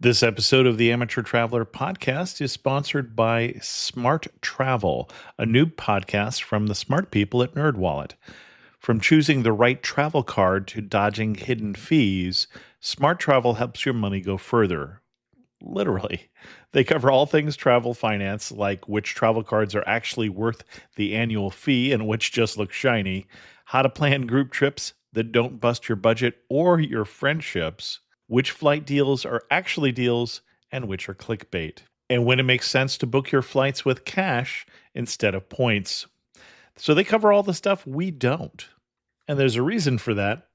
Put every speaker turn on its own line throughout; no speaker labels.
This episode of the Amateur Traveler podcast is sponsored by Smart Travel, a new podcast from the smart people at NerdWallet. From choosing the right travel card to dodging hidden fees, Smart Travel helps your money go further. Literally. They cover all things travel finance, like which travel cards are actually worth the annual fee and which just look shiny, how to plan group trips that don't bust your budget or your friendships, which flight deals are actually deals and which are clickbait, and when it makes sense to book your flights with cash instead of points. So they cover all the stuff we don't. And there's a reason for that.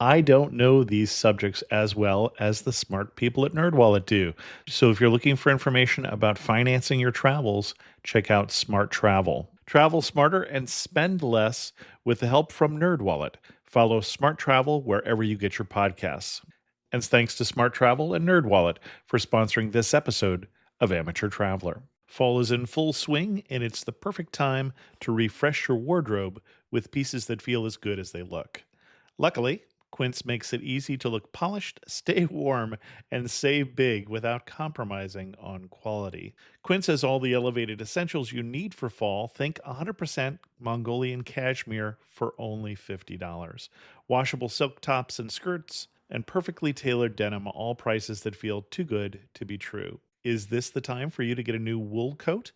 I don't know these subjects as well as the smart people at NerdWallet do. So if you're looking for information about financing your travels, check out Smart Travel. Travel smarter and spend less with the help from NerdWallet. Follow Smart Travel wherever you get your podcasts. And thanks to Smart Travel and NerdWallet for sponsoring this episode of Amateur Traveler. Fall is in full swing, and it's the perfect time to refresh your wardrobe with pieces that feel as good as they look. Luckily, Quince makes it easy to look polished, stay warm, and save big without compromising on quality. Quince has all the elevated essentials you need for fall. Think 100% Mongolian cashmere for only $50. Washable silk tops and skirts, and perfectly tailored denim, all prices that feel too good to be true. Is this the time for you to get a new wool coat?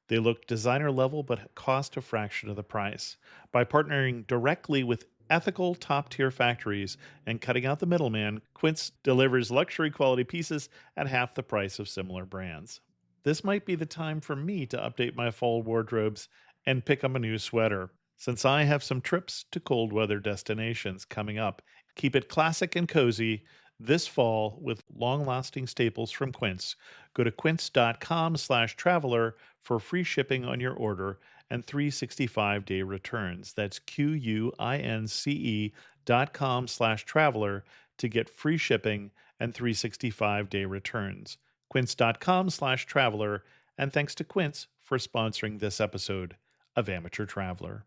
They look designer level but cost a fraction of the price. By partnering directly with ethical top-tier factories and cutting out the middleman, Quince delivers luxury quality pieces at half the price of similar brands. This might be the time for me to update my fall wardrobes and pick up a new sweater, since I have some trips to cold weather destinations coming up. Keep it classic and cozy this fall with long-lasting staples from Quince. Go to quince.com/traveler for free shipping on your order and 365-day returns. That's QUINCE.com/traveler to get free shipping and 365-day returns. Quince.com/traveler, and thanks to Quince for sponsoring this episode of Amateur Traveler.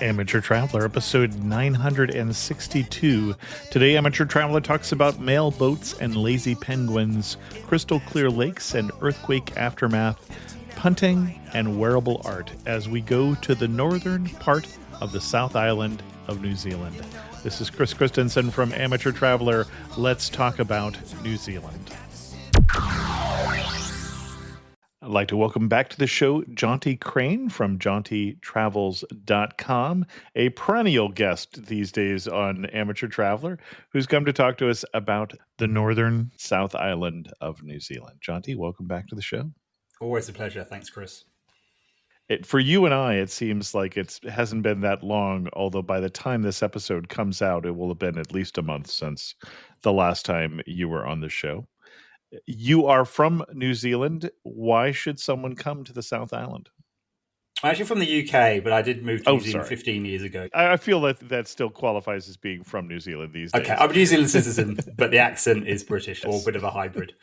Amateur Traveler, episode 962. Today, Amateur Traveler talks about mail boats and lazy penguins, crystal clear lakes and earthquake aftermath, punting, and wearable art as we go to the northern part of the South Island of New Zealand. This is Chris Christensen from Amateur Traveler. Let's talk about New Zealand. I'd like to welcome back to the show Jonty Crane from JontyTravels.com, a perennial guest these days on Amateur Traveler, who's come to talk to us about the northern South Island of New Zealand. Jonty, welcome back to the show.
Always a pleasure. Thanks, Chris.
For you and I, it seems like it hasn't been that long, although by the time this episode comes out, it will have been at least a month since the last time you were on the show. You are from New Zealand. Why should someone come to the South Island?
I'm actually from the UK, but I did move to New Zealand 15 years ago.
I feel that still qualifies as being from New Zealand these days.
Okay, I'm a New Zealand citizen, but the accent is British, or a bit of a hybrid.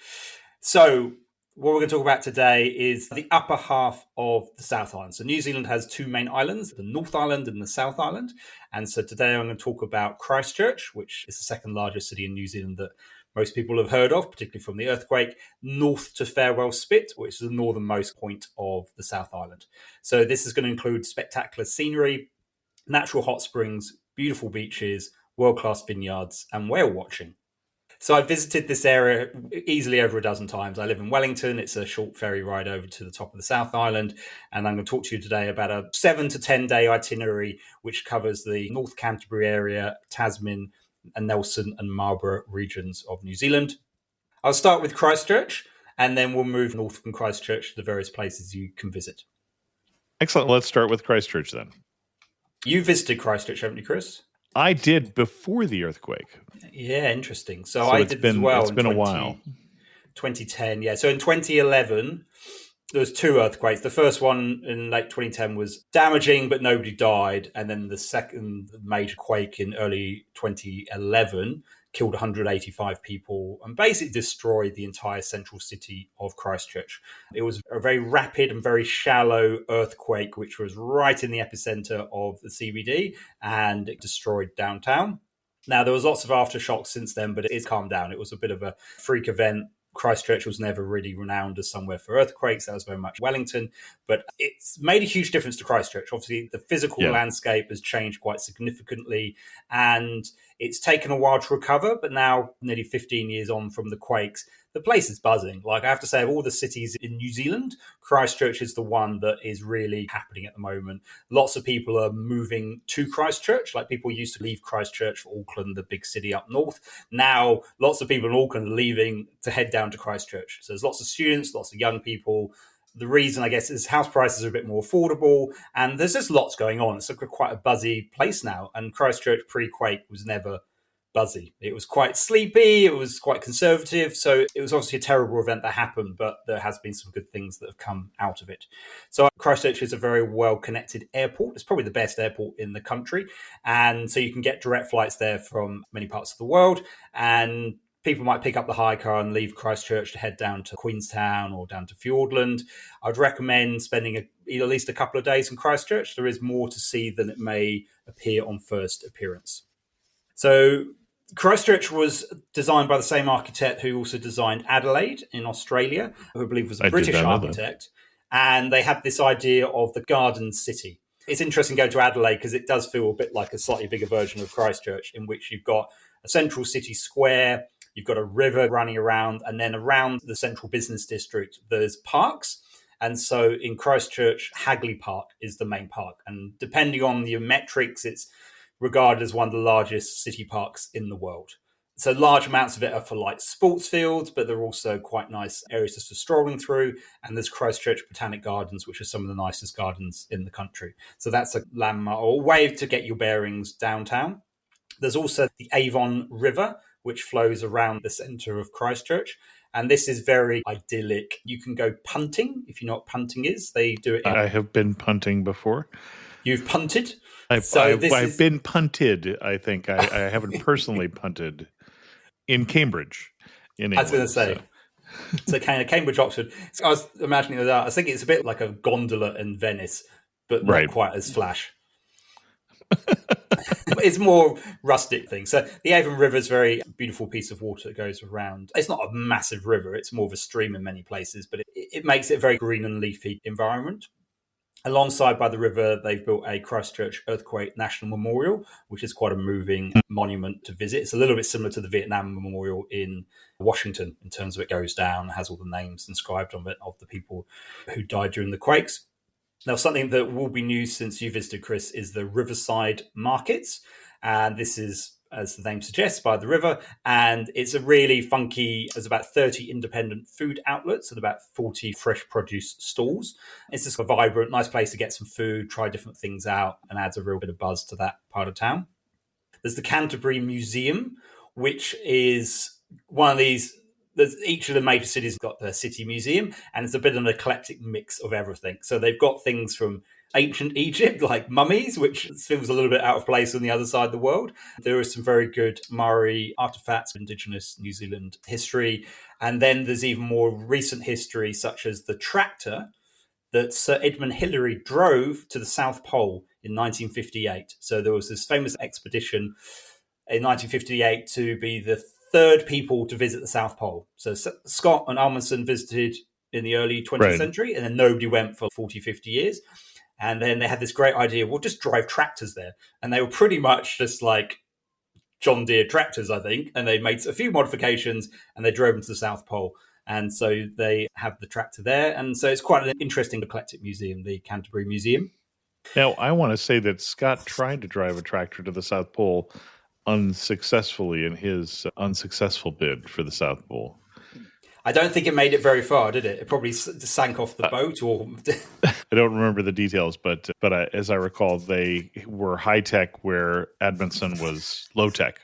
So what we're going to talk about today is the upper half of the South Island. So New Zealand has two main islands, the North Island and the South Island. And so today I'm going to talk about Christchurch, which is the second largest city in New Zealand that most people have heard of, particularly from the earthquake, north to Farewell Spit, which is the northernmost point of the South Island. So this is going to include spectacular scenery, natural hot springs, beautiful beaches, world-class vineyards, and whale watching. So I've visited this area easily over a dozen times. I live in Wellington. It's a short ferry ride over to the top of the South Island. And I'm going to talk to you today about a 7 to 10 day itinerary, which covers the North Canterbury area, Tasman, and Nelson and Marlborough regions of New Zealand. I'll start with Christchurch, and then we'll move north from Christchurch to the various places you can visit.
Excellent. Let's start with Christchurch then.
You visited Christchurch, haven't you, Chris?
I did before the earthquake.
Yeah, interesting. So I did as well.
It's been a while.
2010, yeah. So in 2011, there was two earthquakes. The first one in late 2010 was damaging, but nobody died. And then the second major quake in early 2011 killed 185 people and basically destroyed the entire central city of Christchurch. It was a very rapid and very shallow earthquake, which was right in the epicenter of the CBD, and it destroyed downtown. Now, there was lots of aftershocks since then, but it's calmed down. It was a bit of a freak event. Christchurch was never really renowned as somewhere for earthquakes. That was very much Wellington. But it's made a huge difference to Christchurch. Obviously, the physical landscape has changed quite significantly, and it's taken a while to recover. But now, nearly 15 years on from the quakes, the place is buzzing. Like, I have to say, of all the cities in New Zealand, Christchurch is the one that is really happening at the moment. Lots of people are moving to Christchurch. Like, people used to leave Christchurch for Auckland, the big city up north. Now, lots of people in Auckland are leaving to head down to Christchurch. So there's lots of students, lots of young people. The reason, I guess, is house prices are a bit more affordable, and there's just lots going on. It's quite a buzzy place now. And Christchurch pre-quake was never buzzy. It was quite sleepy. It was quite conservative. So it was obviously a terrible event that happened, but there has been some good things that have come out of it. So Christchurch is a very well-connected airport. It's probably the best airport in the country. And so you can get direct flights there from many parts of the world. And people might pick up the hire car and leave Christchurch to head down to Queenstown or down to Fiordland. I'd recommend spending at least a couple of days in Christchurch. There is more to see than it may appear on first appearance. So Christchurch was designed by the same architect who also designed Adelaide in Australia, who I believe was a British architect. And they had this idea of the garden city. It's interesting going to Adelaide because it does feel a bit like a slightly bigger version of Christchurch, in which you've got a central city square, you've got a river running around, and then around the central business district, there's parks. And so in Christchurch, Hagley Park is the main park. And depending on your metrics, it's regarded as one of the largest city parks in the world. So large amounts of it are for like sports fields, but they're also quite nice areas just for strolling through. And there's Christchurch Botanic Gardens, which are some of the nicest gardens in the country. So that's a landmark or a way to get your bearings downtown. There's also the Avon River, which flows around the centre of Christchurch. And this is very idyllic. You can go punting, if you know what punting is. They do it.
I have been punting before.
You've punted?
I've been punted, I think. I haven't personally punted in Cambridge. In England,
I was going to say. So kind of Cambridge, Oxford. I was imagining that. I think it's a bit like a gondola in Venice, but not quite as flash. It's more rustic thing. So the Avon River is a very beautiful piece of water that goes around. It's not a massive river. It's more of a stream in many places, but it makes it a very green and leafy environment. Alongside by the river, they've built a Christchurch Earthquake National Memorial, which is quite a moving monument to visit. It's a little bit similar to the Vietnam Memorial in Washington in terms of it goes down, has all the names inscribed on it of the people who died during the quakes. Now, something that will be new since you visited, Chris, is the Riverside Markets. And this is, as the name suggests, by the river. And it's a really funky, there's about 30 independent food outlets and about 40 fresh produce stalls. It's just a vibrant, nice place to get some food, try different things out, and adds a real bit of buzz to that part of town. There's the Canterbury Museum, which is one of these. Each of the major cities got their city museum, and it's a bit of an eclectic mix of everything. So they've got things from ancient Egypt, like mummies, which feels a little bit out of place on the other side of the world. There are some very good Maori artifacts, Indigenous New Zealand history. And then there's even more recent history, such as the tractor that Sir Edmund Hillary drove to the South Pole in 1958. So there was this famous expedition in 1958 to be the third people to visit the South Pole. So Scott and Amundsen visited in the early 20th century, and then nobody went for 40, 50 years. And then they had this great idea, we'll just drive tractors there. And they were pretty much just like John Deere tractors, I think. And they made a few modifications and they drove them to the South Pole. And so they have the tractor there. And so it's quite an interesting eclectic museum, the Canterbury Museum.
Now, I want to say that Scott tried to drive a tractor to the South Pole unsuccessfully in his unsuccessful bid for the South Pole.
I don't think it made it very far, did it? It probably sank off the boat, or
I don't remember the details, but as I recall, they were high tech where Amundsen was low tech.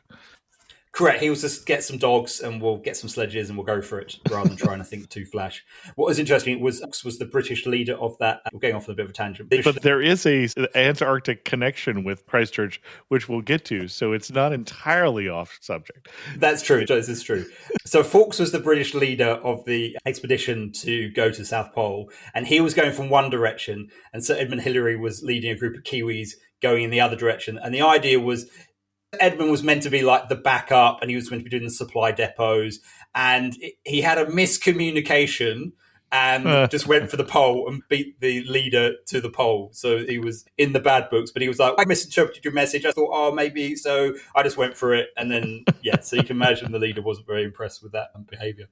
Correct. He was just get some dogs and we'll get some sledges and we'll go for it rather than trying to think too flash. What was interesting was the British leader of that. We're going off on a bit of a tangent.
But there is an Antarctic connection with Christchurch, which we'll get to. So it's not entirely off subject.
That's true. This is true. So Fawkes was the British leader of the expedition to go to the South Pole. And he was going from one direction. And Sir Edmund Hillary was leading a group of Kiwis going in the other direction. And the idea was, Edmund was meant to be like the backup, and he was meant to be doing the supply depots, and he had a miscommunication and just went for the pole and beat the leader to the pole. So he was in the bad books, but he was like, I misinterpreted your message. I thought, oh, maybe. So I just went for it. And then, so you can imagine the leader wasn't very impressed with that behavior.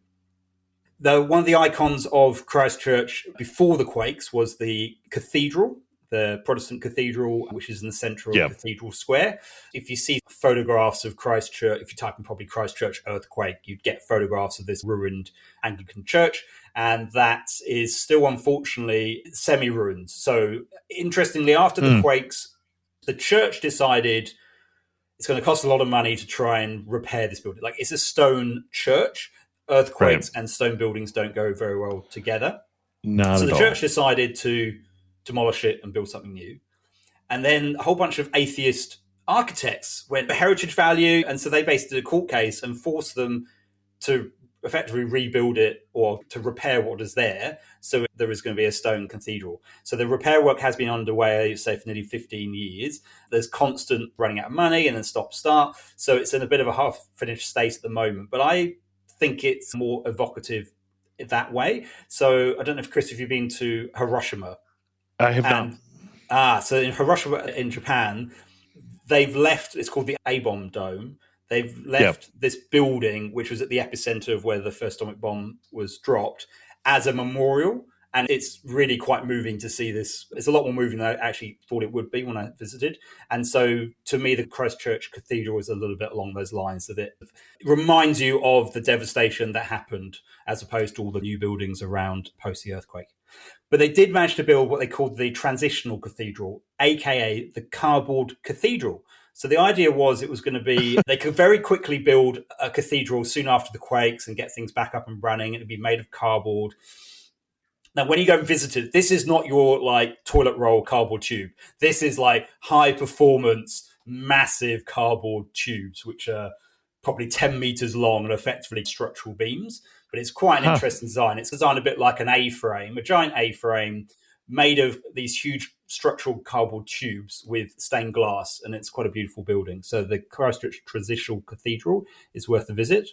Though one of the icons of Christchurch before the quakes was the cathedral, the Protestant cathedral, which is in the centre of Cathedral Square. If you see photographs of Christchurch, if you type in probably Christchurch Earthquake, you'd get photographs of this ruined Anglican church. And that is still, unfortunately, semi-ruined. So, interestingly, after the quakes, the church decided it's going to cost a lot of money to try and repair this building. Like, it's a stone church. Earthquakes and stone buildings don't go very well together.
Not
so
at
the
all.
church decided to demolish it and build something new. And then a whole bunch of atheist architects went for heritage value. And so they basically did a court case and forced them to effectively rebuild it or to repair what is there. So there is going to be a stone cathedral. So the repair work has been underway, say, for nearly 15 years. There's constant running out of money and then stop-start. So it's in a bit of a half-finished state at the moment. But I think it's more evocative that way. So I don't know if, Chris, if you've been to Hiroshima.
I have not.
So in Hiroshima in Japan, they've left, it's called the A-bomb dome. They've left this building, which was at the epicenter of where the first atomic bomb was dropped, as a memorial. And it's really quite moving to see this. It's a lot more moving than I actually thought it would be when I visited. And so to me, the Christchurch Cathedral is a little bit along those lines, that it reminds you of the devastation that happened as opposed to all the new buildings around post the earthquake. But they did manage to build what they called the transitional cathedral, aka the cardboard cathedral. So the idea was it was going to be, they could very quickly build a cathedral soon after the quakes and get things back up and running. It would be made of cardboard. Now, when you go and visit it, this is not your like toilet roll cardboard tube. This is like high performance, massive cardboard tubes, which are probably 10 meters long and effectively structural beams. But it's quite an interesting design. It's designed a bit like an A-frame, a giant A-frame made of these huge structural cardboard tubes with stained glass. And it's quite a beautiful building. So the Christchurch Transitional Cathedral is worth a visit.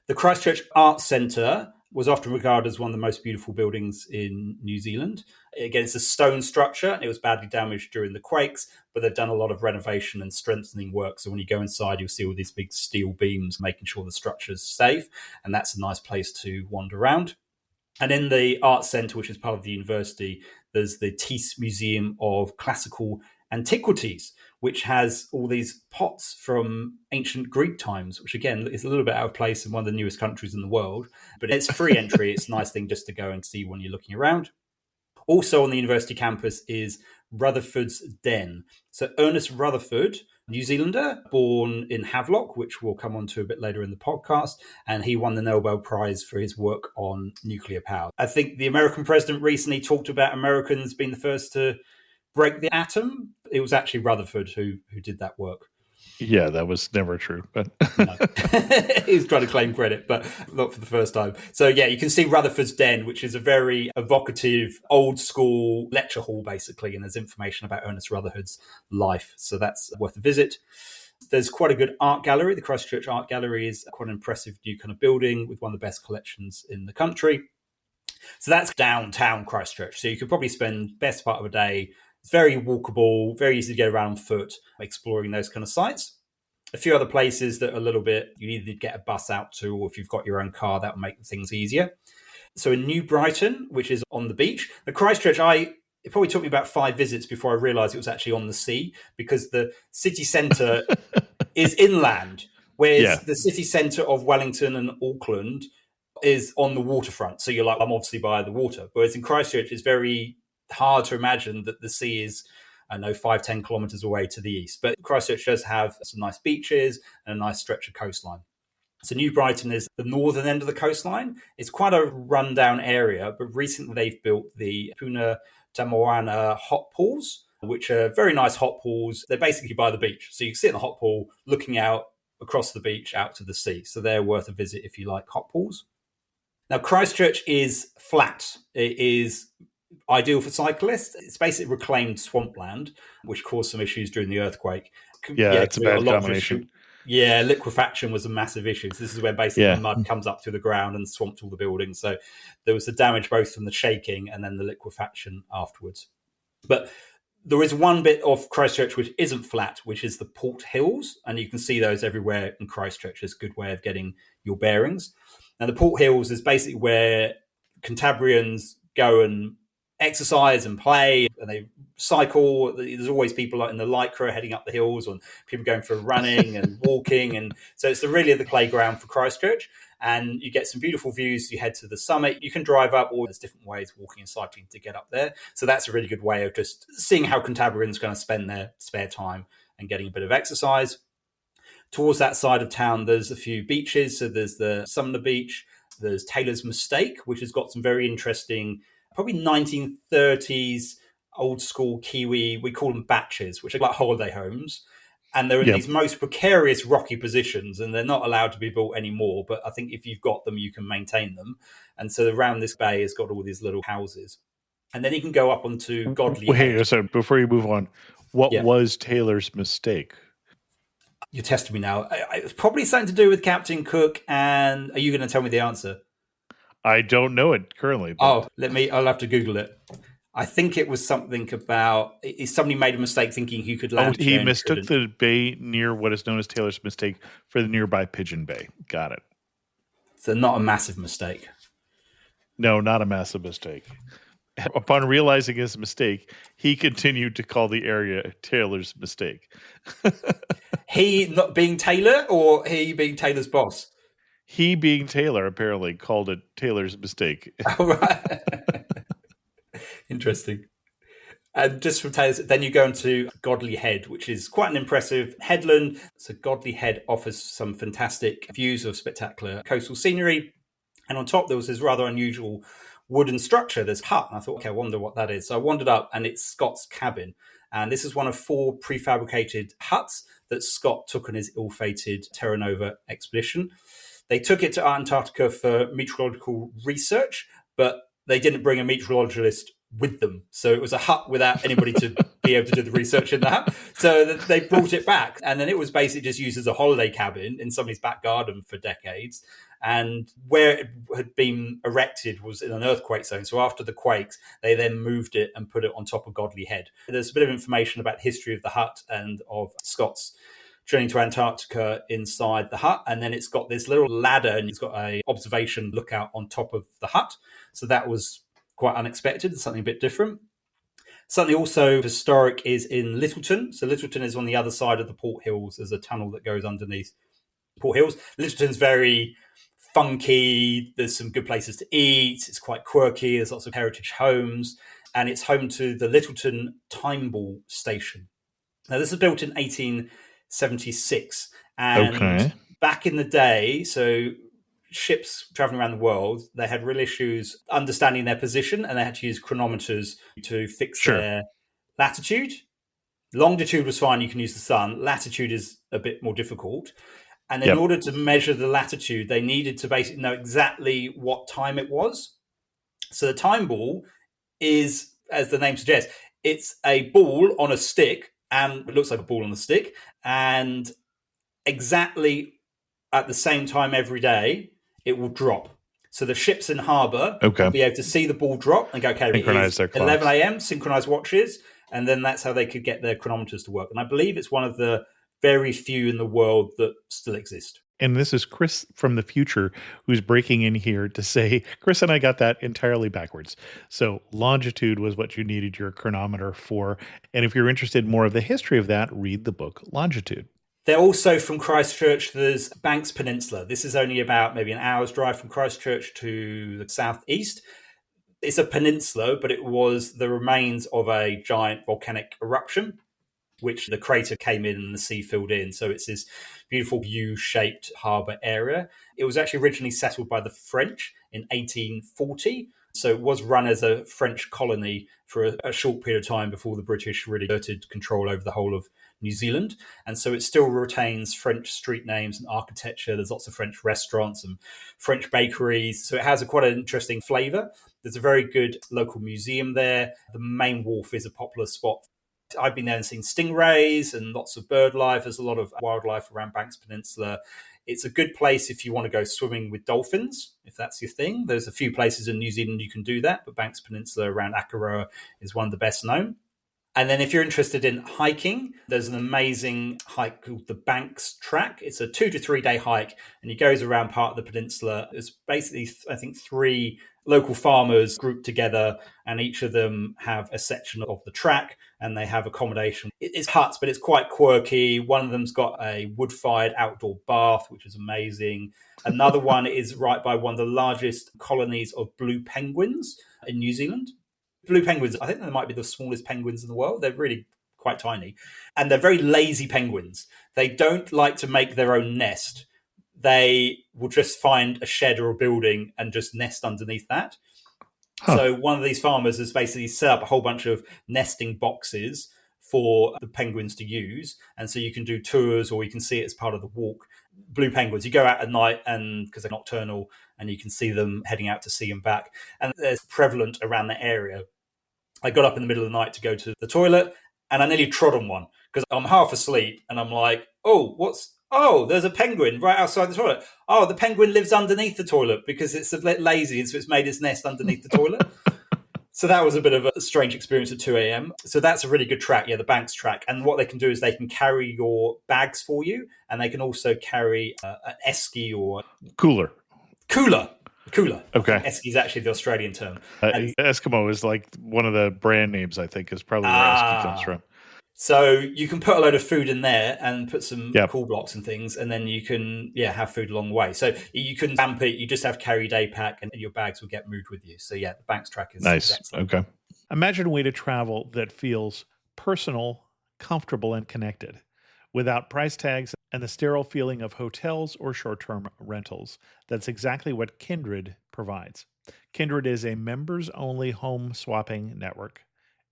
The Christchurch Arts Centre was often regarded as one of the most beautiful buildings in New Zealand. Again, it's a stone structure, and it was badly damaged during the quakes, but they've done a lot of renovation and strengthening work. So when you go inside, you'll see all these big steel beams, making sure the structure's safe, and that's a nice place to wander around. And in the Arts Centre, which is part of the university, there's the Thies Museum of Classical Antiquities, which has all these pots from ancient Greek times, which again is a little bit out of place in one of the newest countries in the world, but it's free entry. It's a nice thing just to go and see when you're looking around. Also on the university campus is Rutherford's Den. So Ernest Rutherford, New Zealander, born in Havelock, which we'll come on to a bit later in the podcast, and he won the Nobel Prize for his work on nuclear power. I think the American president recently talked about Americans being the first to break the atom. It was actually Rutherford who did that work.
Yeah, that was never true. But
no. He's trying to claim credit, but not for the first time. So yeah, you can see Rutherford's Den, which is a very evocative, old school lecture hall, basically, and there's information about Ernest Rutherford's life. So that's worth a visit. There's quite a good art gallery. The Christchurch Art Gallery is quite an impressive new kind of building with one of the best collections in the country. So that's downtown Christchurch. So you could probably spend best part of a day. It's very walkable, very easy to get around on foot, exploring those kind of sites. A few other places that are a little bit, you either get a bus out to, or if you've got your own car, that will make things easier. So in New Brighton, which is on the beach, the Christchurch, it probably took me about 5 visits before I realised it was actually on the sea, because the city centre is inland, whereas the city centre of Wellington and Auckland is on the waterfront. So you're like, I'm obviously by the water. Whereas in Christchurch, it's very hard to imagine that the sea is, 5-10 kilometres away to the east. But Christchurch does have some nice beaches and a nice stretch of coastline. So New Brighton is the northern end of the coastline. It's quite a rundown area, but recently they've built the Puna Tamoana hot pools, which are very nice hot pools. They're basically by the beach. So you can sit in the hot pool looking out across the beach out to the sea. So they're worth a visit if you like hot pools. Now, Christchurch is flat. It is ideal for cyclists. It's basically reclaimed swampland, which caused some issues during the earthquake.
Yeah, it's a bad
lot of
combination.
yeah, liquefaction was a massive issue. So this is where basically the mud comes up through the ground and swamped all the buildings. So there was the damage both from the shaking and then the liquefaction afterwards. But there is one bit of Christchurch which isn't flat, which is the Port Hills, and you can see those everywhere in Christchurch. It's a good way of getting your bearings. And the Port Hills is basically where Cantabrians go and exercise and play, and they cycle. There's always people like in the Lycra heading up the hills, and people going for running and walking, and so it's really the playground for Christchurch. And you get some beautiful views. You head to the summit. You can drive up, or there's different ways, walking and cycling, to get up there. So that's a really good way of just seeing how Cantabrians going to spend their spare time and getting a bit of exercise. Towards that side of town, there's a few beaches. So there's the Sumner Beach. There's Taylor's Mistake, which has got some very interesting, probably 1930s old school Kiwi, we call them batches, which are like holiday homes. And they're in these most precarious rocky positions, and they're not allowed to be built anymore. But I think if you've got them, you can maintain them. And so around this bay has got all these little houses. And then you can go up onto Godley Head.
So before you move on, what was Taylor's Mistake?
You're testing me now. It's probably something to do with Captain Cook. And are you going to tell me the answer?
I don't know it currently.
But... I'll have to Google it. I think it was something about somebody made a mistake thinking he could land.
He mistook the bay near what is known as Taylor's Mistake for the nearby Pigeon Bay. Got it.
So not a massive mistake.
No, not a massive mistake. Upon realizing his mistake, he continued to call the area Taylor's Mistake.
He not being Taylor, or he being Taylor's boss?
He being Taylor apparently called it Taylor's Mistake.
All right. Interesting. And just from Taylor's, then you go into Godley Head, which is quite an impressive headland. So Godley Head offers some fantastic views of spectacular coastal scenery. And on top, there was this rather unusual wooden structure, this hut. And I thought, okay, I wonder what that is. So I wandered up, and it's Scott's cabin. And this is one of 4 prefabricated huts that Scott took on his ill-fated Terra Nova expedition. They took it to Antarctica for meteorological research, but they didn't bring a meteorologist with them. So it was a hut without anybody to be able to do the research in the hut. So they brought it back. And then it was basically just used as a holiday cabin in somebody's back garden for decades. And where it had been erected was in an earthquake zone. So after the quakes, they then moved it and put it on top of Godley Head. There's a bit of information about the history of the hut and of Scott's journey to Antarctica inside the hut. And then it's got this little ladder, and it's got a observation lookout on top of the hut. So that was quite unexpected, something a bit different. Something also historic is in Lyttelton. So Lyttelton is on the other side of the Port Hills. There's a tunnel that goes underneath Port Hills. Lyttelton's very funky. There's some good places to eat. It's quite quirky. There's lots of heritage homes. And it's home to the Lyttelton Time Ball Station. Now, this was built in 1876. And back in the day, so ships traveling around the world, they had real issues understanding their position, and they had to use chronometers to fix their latitude. Longitude was fine, you can use the sun. Latitude is a bit more difficult. And in order to measure the latitude, they needed to basically know exactly what time it was. So the time ball is, as the name suggests, it's a ball on a stick, and it looks like a ball on a stick, and exactly at the same time every day, it will drop. So the ships in harbour will be able to see the ball drop and go, okay,
synchronize
it is 11 a.m., synchronise watches, and then that's how they could get their chronometers to work. And I believe it's one of the very few in the world that still exist.
And this is Chris from the future who's breaking in here to say, Chris and I got that entirely backwards. So longitude was what you needed your chronometer for. And if you're interested in more of the history of that, read the book Longitude.
They're also from Christchurch. There's Banks Peninsula. This is only about maybe an hour's drive from Christchurch to the southeast. It's a peninsula, but it was the remains of a giant volcanic eruption, which the crater came in and the sea filled in. So it's this beautiful U-shaped harbour area. It was actually originally settled by the French in 1840. So it was run as a French colony for a short period of time before the British really exerted control over the whole of New Zealand. And so it still retains French street names and architecture. There's lots of French restaurants and French bakeries. So it has quite an interesting flavour. There's a very good local museum there. The main wharf is a popular spot. I've been there and seen stingrays and lots of bird life. There's a lot of wildlife around Banks Peninsula. It's a good place if you want to go swimming with dolphins, if that's your thing. There's a few places in New Zealand you can do that, but Banks Peninsula around Kaikōura is one of the best known. And then if you're interested in hiking, there's an amazing hike called the Banks Track. It's a 2 to 3 day hike, and it goes around part of the peninsula. It's basically, I think, 3 local farmers grouped together, and each of them have a section of the track, and they have accommodation. It's huts, but it's quite quirky. One of them's got a wood-fired outdoor bath, which is amazing. Another one is right by one of the largest colonies of blue penguins in New Zealand. Blue penguins, I think they might be the smallest penguins in the world. They're really quite tiny. And they're very lazy penguins. They don't like to make their own nest. They will just find a shed or a building and just nest underneath that. Huh. So one of these farmers has basically set up a whole bunch of nesting boxes for the penguins to use. And so you can do tours, or you can see it as part of the walk. Blue penguins, you go out at night, and because they're nocturnal, and you can see them heading out to sea and back. And they're prevalent around the area. I got up in the middle of the night to go to the toilet, and I nearly trod on one because I'm half asleep, and I'm like, there's a penguin right outside the toilet. Oh, the penguin lives underneath the toilet because it's a bit lazy, and so it's made its nest underneath the toilet. So that was a bit of a strange experience at 2 a.m. So that's a really good track, the Banks Track. And what they can do is they can carry your bags for you, and they can also carry an esky or
Cooler.
Okay. Esky is actually the Australian term.
Eskimo is like one of the brand names, I think, is probably where Esky comes from.
So you can put a load of food in there and put some cool blocks and things, and then you can have food along the way. So you can stamp it, you just have carry day pack, and your bags will get moved with you. So the Banks Track is
nice.
Excellent.
Okay. Imagine a way to travel that feels personal, comfortable, and connected, without price tags and the sterile feeling of hotels or short-term rentals. That's exactly what Kindred provides. Kindred is a members-only home swapping network.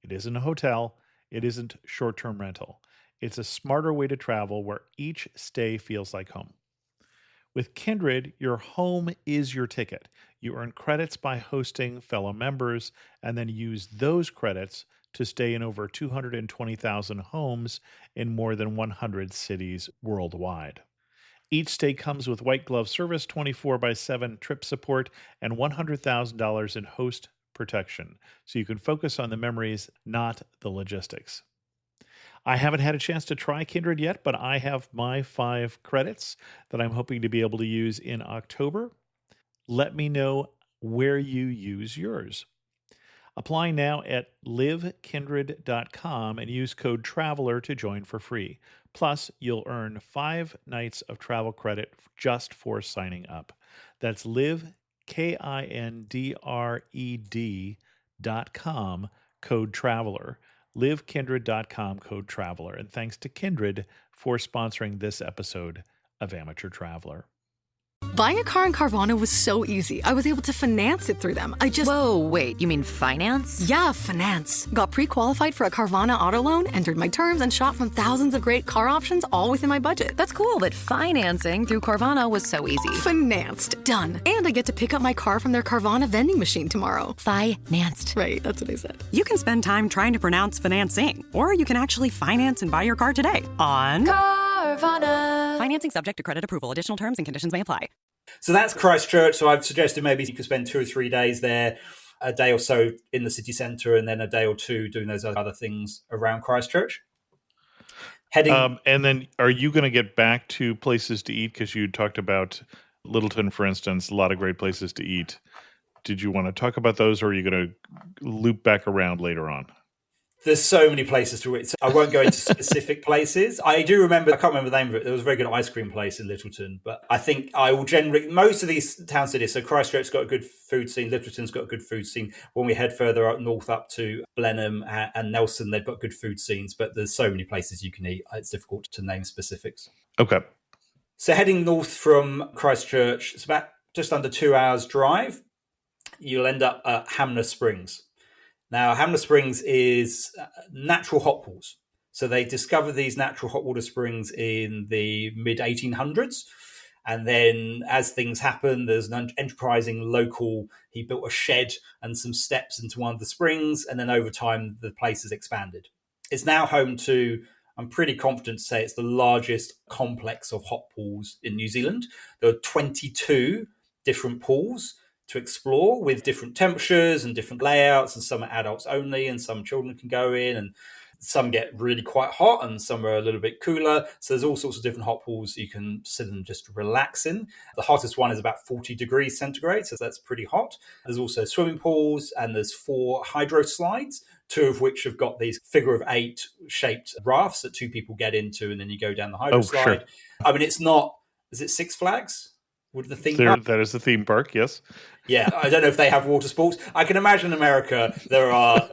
It isn't a hotel. It isn't short-term rental. It's a smarter way to travel where each stay feels like home. With Kindred, your home is your ticket. You earn credits by hosting fellow members and then use those credits to stay in over 220,000 homes in more than 100 cities worldwide. Each stay comes with white glove service, 24/7 trip support, and $100,000 in host protection, so you can focus on the memories, not the logistics. I haven't had a chance to try Kindred yet, but I have my 5 credits that I'm hoping to be able to use in October. Let me know where you use yours. Apply now at livekindred.com and use code TRAVELER to join for free. Plus, you'll earn 5 nights of travel credit just for signing up. That's livekindred.com, code TRAVELER. livekindred.com, code TRAVELER. And thanks to Kindred for sponsoring this episode of Amateur Traveler.
Buying a car in Carvana was so easy. I was able to finance it through them.
Whoa, wait, you mean finance?
Yeah, finance. Got pre-qualified for a Carvana auto loan, entered my terms, and shop from thousands of great car options, all within my budget.
That's cool, but financing through Carvana was so easy.
Financed. Done. And I get to pick up my car from their Carvana vending machine tomorrow.
Financed.
Right, that's what I said.
You can spend time trying to pronounce financing, or you can actually finance and buy your car today on
Carvana.
Financing subject to credit approval. Additional terms and conditions may apply.
So that's Christchurch. So I've suggested maybe you could spend 2 or 3 days there, a day or so in the city centre, and then a day or two doing those other things around Christchurch.
And then are you going to get back to places to eat? Because you talked about Littleton, for instance, a lot of great places to eat. Did you want to talk about those, or are you going to loop back around later on?
There's so many places to eat. So I won't go into specific places. I can't remember the name of it. There was a very good ice cream place in Littleton, but I think I will generally, most of these town cities, so Christchurch's got a good food scene, Littleton's got a good food scene. When we head further up north up to Blenheim and Nelson, they've got good food scenes, but there's so many places you can eat. It's difficult to name specifics.
Okay.
So heading north from Christchurch, it's about just under 2 hours drive. You'll end up at Hamner Springs. Now, Hamner Springs is natural hot pools. So they discovered these natural hot water springs in the mid-1800s. And then as things happen, there's an enterprising local, he built a shed and some steps into one of the springs. And then over time, the place has expanded. It's now home to, I'm pretty confident to say, it's the largest complex of hot pools in New Zealand. There are 22 different pools to explore with different temperatures and different layouts, and some are adults only and some children can go in, and some get really quite hot and some are a little bit cooler. So there's all sorts of different hot pools you can sit and just relax in. The hottest one is about 40 degrees centigrade, so that's pretty hot. There's also swimming pools, and there's 4 hydro slides, 2 of which have got these figure of 8 shaped rafts that 2 people get into, and then you go down the hydro slide.
Sure.
I mean, it's not, is it Six Flags? Would the theme
There,
park?
that is the theme park, yes.
Yeah, I don't know if they have water sports. I can imagine in America there are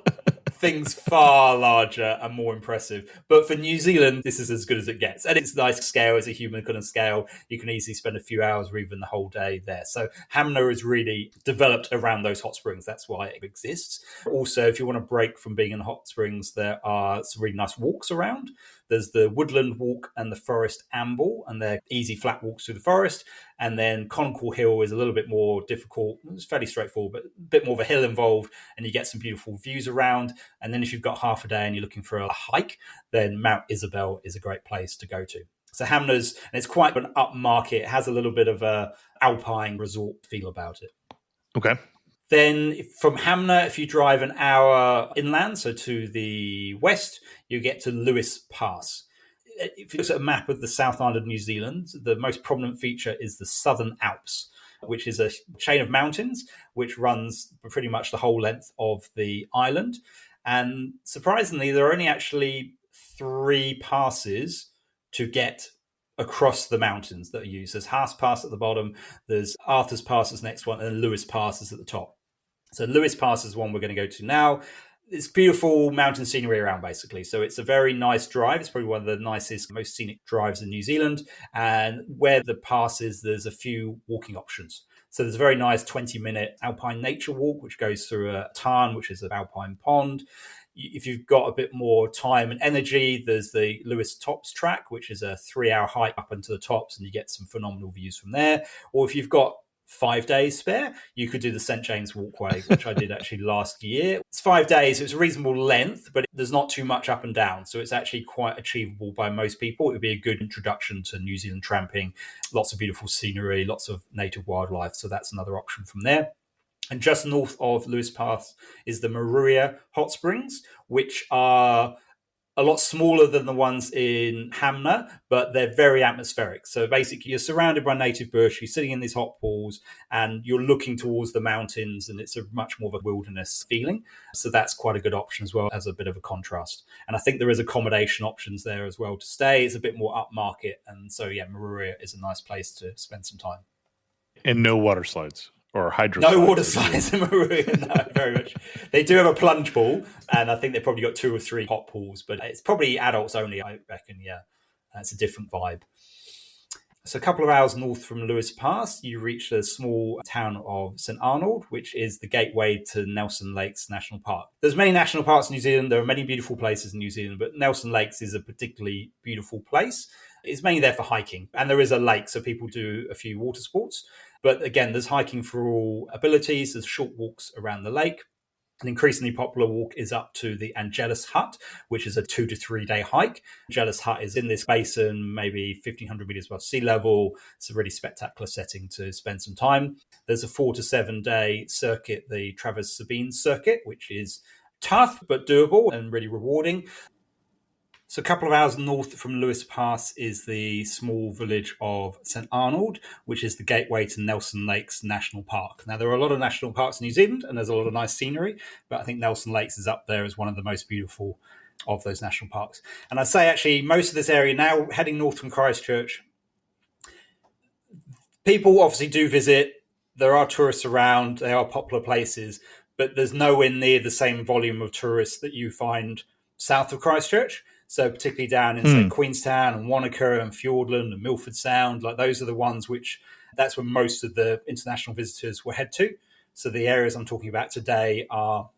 things far larger and more impressive. But for New Zealand, this is as good as it gets. And it's a nice scale, it's a human kind of scale. You can easily spend a few hours or even the whole day there. So Hamner is really developed around those hot springs. That's why it exists. Also, if you want to break from being in hot springs, there are some really nice walks around. There's the Woodland Walk and the Forest Amble, and they're easy flat walks through the forest. And then Concord Hill is a little bit more difficult. It's fairly straightforward, but a bit more of a hill involved, and you get some beautiful views around. And then if you've got half a day and you're looking for a hike, then Mount Isabel is a great place to go to. So Hamner's, and it's quite an upmarket. It has a little bit of a alpine resort feel about it.
Okay.
Then from Hamner, if you drive an hour inland, so to the west, you get to Lewis Pass. If you look at a map of the South Island of New Zealand, the most prominent feature is the Southern Alps, which is a chain of mountains which runs pretty much the whole length of the island. And surprisingly, there are only actually 3 passes to get across the mountains that are used. There's Haas Pass at the bottom, there's Arthur's Pass is the next one, and Lewis Pass is at the top. So Lewis Pass is one we're going to go to now. It's beautiful mountain scenery around, basically. So it's a very nice drive. It's probably one of the nicest, most scenic drives in New Zealand. And where the pass is, there's a few walking options. So there's a very nice 20-minute alpine nature walk, which goes through a tarn, which is an alpine pond. If you've got a bit more time and energy, there's the Lewis Tops track, which is a 3-hour hike up into the tops, and you get some phenomenal views from there. Or if you've got 5 days spare, you could do the St. James Walkway, which I did actually last year. It's 5 days, it's a reasonable length, but there's not too much up and down. So it's actually quite achievable by most people. It would be a good introduction to New Zealand tramping. Lots of beautiful scenery, lots of native wildlife. So that's another option from there. And just north of Lewis Pass is the Marlborough Hot Springs, which are a lot smaller than the ones in Hamner, but they're very atmospheric. So basically, you're surrounded by native bush, you're sitting in these hot pools, and you're looking towards the mountains, and it's a much more of a wilderness feeling. So that's quite a good option as well, as a bit of a contrast. And I think there is accommodation options there as well to stay. It's a bit more upmarket. And so, yeah, Marlborough is a nice place to spend some time.
And no water slides. Or hydro
no
slides.
Water slides in Marlborough, no, very much. They do have a plunge pool, and I think they've probably got 2 or 3 hot pools, but it's probably adults only, I reckon, yeah. It's a different vibe. So a couple of hours north from Lewis Pass, you reach the small town of St Arnold, which is the gateway to Nelson Lakes National Park. There's many national parks in New Zealand. There are many beautiful places in New Zealand, but Nelson Lakes is a particularly beautiful place. It's mainly there for hiking, and there is a lake, so people do a few water sports. But again, there's hiking for all abilities. There's short walks around the lake. An increasingly popular walk is up to the Angelus Hut, which is a 2 to 3 day hike. Angelus Hut is in this basin, maybe 1,500 meters above sea level. It's a really spectacular setting to spend some time. There's a 4 to 7 day circuit, the Travers Sabine circuit, which is tough but doable and really rewarding. So a couple of hours north from Lewis Pass is the small village of St Arnold, which is the gateway to Nelson Lakes National Park. Now, there are a lot of national parks in New Zealand, and there's a lot of nice scenery, but I think Nelson Lakes is up there as one of the most beautiful of those national parks. And I'd say, actually, most of this area, now heading north from Christchurch, people obviously do visit. There are tourists around. They are popular places, but there's nowhere near the same volume of tourists that you find south of Christchurch. So particularly down in, say, Queenstown and Wanaka and Fiordland and Milford Sound, like those are the ones that's where most of the international visitors will head to. So the areas I'm talking about today are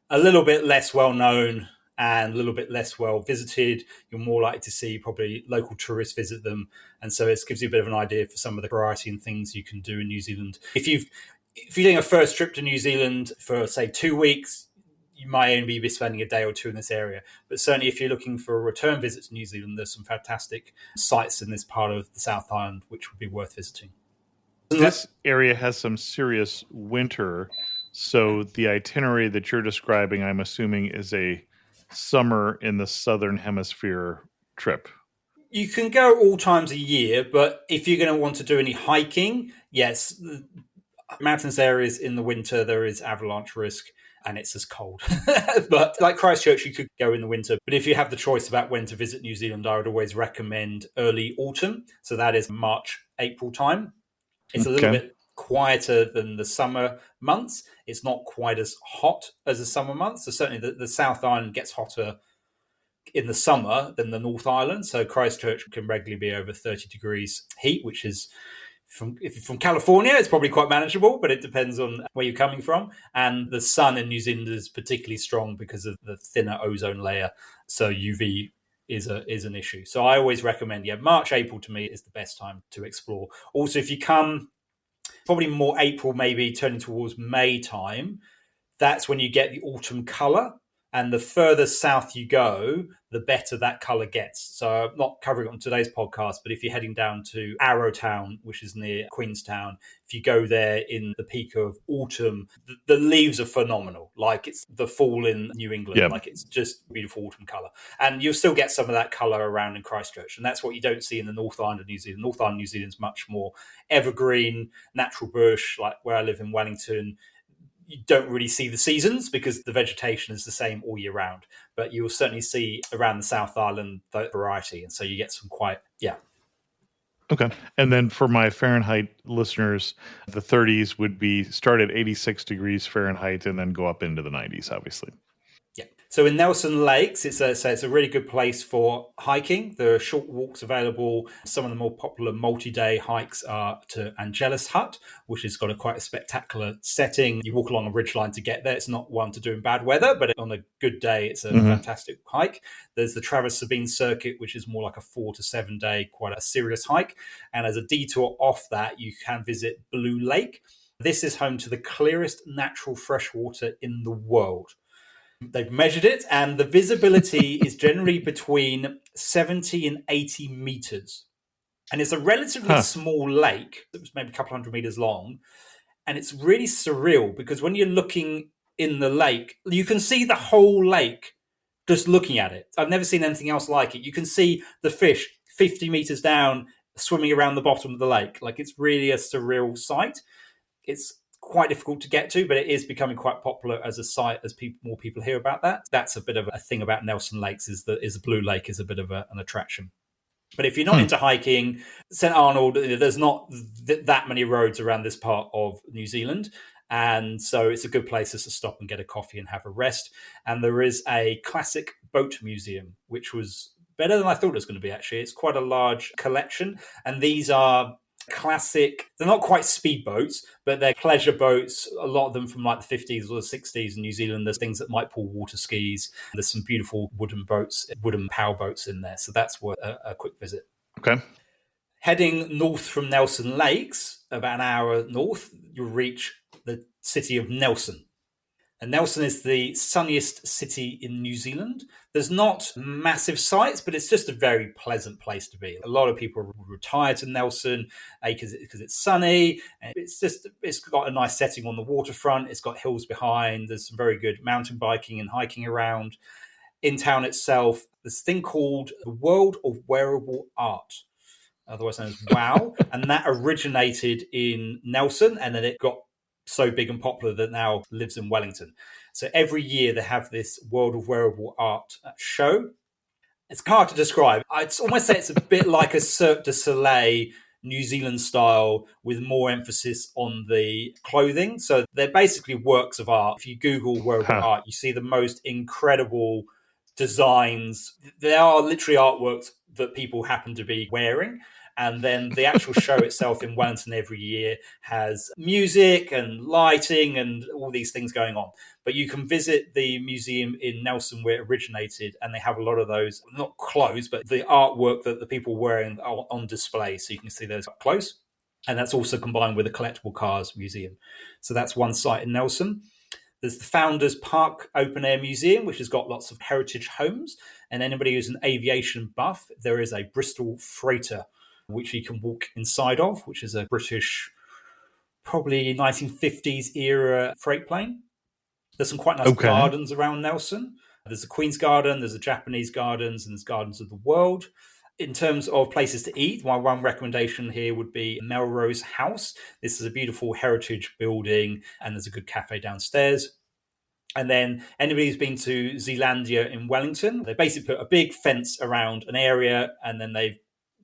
a little bit less well known and a little bit less well visited. You're more likely to see probably local tourists visit them. And so it gives you a bit of an idea for some of the variety and things you can do in New Zealand. If you're doing a first trip to New Zealand for, say, 2 weeks, you might only be spending a day or two in this area. But certainly if you're looking for a return visit to New Zealand, there's some fantastic sites in this part of the South Island which would be worth visiting.
This area has some serious winter, so the itinerary that you're describing, I'm assuming, is a summer in the southern hemisphere trip.
You can go all times a year, but if you're going to want to do any hiking, yes, mountainous areas in the winter, there is avalanche risk and it's as cold. But like Christchurch, you could go in the winter. But if you have the choice about when to visit New Zealand, I would always recommend early autumn. So that is March, April time. It's a little bit quieter than the summer months. It's not quite as hot as the summer months. So certainly the South Island gets hotter in the summer than the North Island. So Christchurch can regularly be over 30 degrees heat, which is, if you're from California, it's probably quite manageable, but it depends on where you're coming from. And the sun in New Zealand is particularly strong because of the thinner ozone layer. So UV is an issue. So I always recommend, March, April to me is the best time to explore. Also, if you come probably more April, maybe turning towards May time, that's when you get the autumn colour. And the further south you go, the better that colour gets. So I'm not covering it on today's podcast, but if you're heading down to Arrowtown, which is near Queenstown, if you go there in the peak of autumn, the leaves are phenomenal. Like it's the fall in New England. Like it's just beautiful autumn colour. And you'll still get some of that colour around in Christchurch. And that's what you don't see in the North Island of New Zealand. North Island of New Zealand is much more evergreen, natural bush, like where I live in Wellington. You don't really see the seasons because the vegetation is the same all year round. But you will certainly see around the South Island the variety. And so you get some quite,
Okay. And then for my Fahrenheit listeners, the 30s would be start at 86 degrees Fahrenheit and then go up into the 90s, obviously.
Yeah. So in Nelson Lakes, it's a really good place for hiking. There are short walks available. Some of the more popular multi-day hikes are to Angelus Hut, which has got quite a spectacular setting. You walk along a ridgeline to get there. It's not one to do in bad weather, but on a good day, it's a fantastic hike. There's the Traverse Sabine Circuit, which is more like a 4 to 7 day, quite a serious hike. And as a detour off that, you can visit Blue Lake. This is home to the clearest natural freshwater in the world. They've measured it, and the visibility is generally between 70 and 80 meters. And it's a relatively small lake. It's maybe a couple hundred meters long. And it's really surreal because when you're looking in the lake, you can see the whole lake just looking at it. I've never seen anything else like it. You can see the fish 50 meters down swimming around the bottom of the lake. Like it's really a surreal sight. It's quite difficult to get to, but it is becoming quite popular as a site as more people hear about that. That's a bit of a thing about Nelson Lakes is the Blue Lake is a bit of an attraction. But if you're not into hiking, St Arnold, there's not that many roads around this part of New Zealand. And so it's a good place to stop and get a coffee and have a rest. And there is a classic boat museum, which was better than I thought it was going to be, actually. It's quite a large collection. And these are classic, they're not quite speedboats, but they're pleasure boats, a lot of them from like the 50s or the 60s in New Zealand. There's things that might pull water skis. There's some beautiful wooden power boats in there. So that's worth a quick visit.
Okay.
Heading north from Nelson Lakes, about an hour north, you'll reach the city of Nelson. And Nelson is the sunniest city in New Zealand. There's not massive sites, but it's just a very pleasant place to be. A lot of people retire to Nelson because it's sunny. And it's got a nice setting on the waterfront. It's got hills behind. There's some very good mountain biking and hiking around. In town itself, there's a thing called the World of Wearable Art, otherwise known as WOW. And that originated in Nelson, and then it got so big and popular that now lives in Wellington. So every year they have this World of Wearable Art show. It's hard to describe. I'd almost say it's a bit like a Cirque du Soleil New Zealand style with more emphasis on the clothing. So they're basically works of art. If you Google wearable art, you see the most incredible designs. They are literally artworks that people happen to be wearing. And then the actual show itself in Wellington every year has music and lighting and all these things going on. But you can visit the museum in Nelson where it originated, and they have a lot of those, not clothes, but the artwork that the people wearing are on display. So you can see those up close. And that's also combined with a collectible cars museum. So that's one site in Nelson. There's the Founders Park Open Air Museum, which has got lots of heritage homes. And anybody who's an aviation buff, there is a Bristol freighter, which you can walk inside of, which is a British, probably 1950s era freight plane. There's some quite nice gardens around Nelson. There's the Queen's Garden, there's the Japanese Gardens, and there's Gardens of the World. In terms of places to eat, my one recommendation here would be Melrose House. This is a beautiful heritage building, and there's a good cafe downstairs. And then anybody who's been to Zealandia in Wellington, they basically put a big fence around an area, and then they've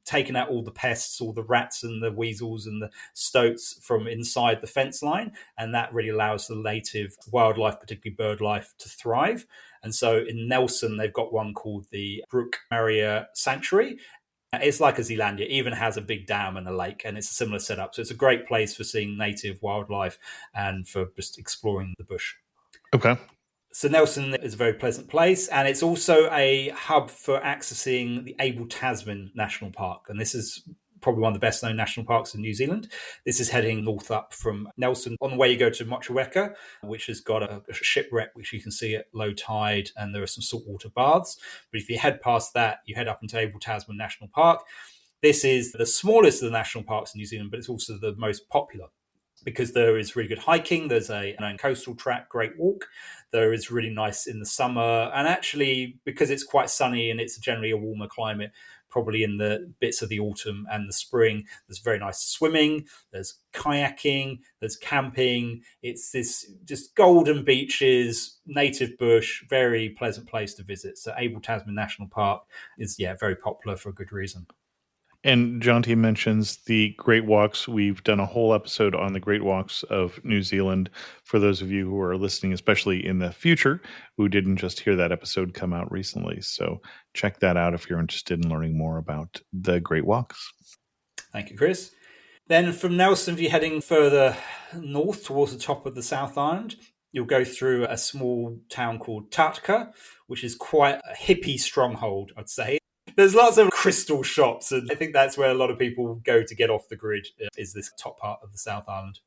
taken out all the pests, all the rats and the weasels and the stoats from inside the fence line. And that really allows the native wildlife, particularly bird life, to thrive. And so in Nelson, they've got one called the Brook Maria Sanctuary. It's like a Zealandia, it even has a big dam and a lake, and it's a similar setup. So it's a great place for seeing native wildlife and for just exploring the bush.
Okay.
So Nelson is a very pleasant place, and it's also a hub for accessing the Tasman National Park. And this is probably one of the best known national parks in New Zealand. This is heading north up from Nelson. On the way you go to Motueka, which has got a shipwreck, which you can see at low tide, and there are some saltwater baths. But if you head past that, you head up into Tasman National Park. This is the smallest of the national parks in New Zealand, but it's also the most popular, because there is really good hiking. There's an own coastal track, great walk. There is really nice in the summer. And actually, because it's quite sunny and it's generally a warmer climate, probably in the bits of the autumn and the spring, there's very nice swimming, there's kayaking, there's camping. It's this just golden beaches, native bush, very pleasant place to visit. So Tasman National Park is, very popular for a good reason.
And Jonty mentions the Great Walks. We've done a whole episode on the Great Walks of New Zealand for those of you who are listening, especially in the future, who didn't just hear that episode come out recently. So check that out if you're interested in learning more about the Great Walks.
Thank you, Chris. Then from Nelson, if you're heading further north towards the top of the South Island, you'll go through a small town called Tartka, which is quite a hippie stronghold, I'd say. There's lots of crystal shops, and I think that's where a lot of people go to get off the grid, is this top part of the South Island.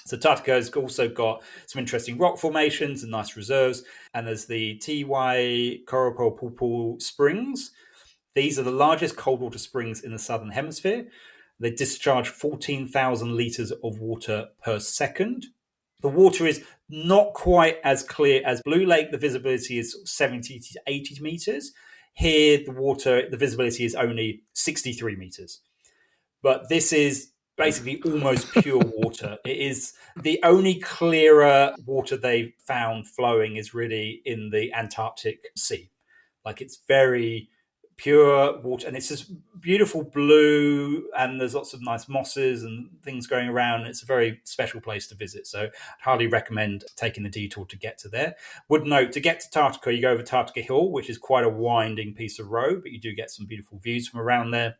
So Tartka has also got some interesting rock formations and nice reserves, and there's the Kaikōura Springs. These are the largest cold water springs in the Southern Hemisphere. They discharge 14,000 litres of water per second. The water is not quite as clear as Blue Lake. The visibility is 70 to 80 metres. Here, the visibility is only 63 meters. But this is basically almost pure water. It is the only clearer water they've found flowing is really in the Antarctic Sea. Like, it's very pure water, and it's just beautiful blue, and there's lots of nice mosses and things going around. It's a very special place to visit, so I'd highly recommend taking the detour to get to there. Would note, to get to Tartka, you go over Tartka Hill, which is quite a winding piece of road, but you do get some beautiful views from around there.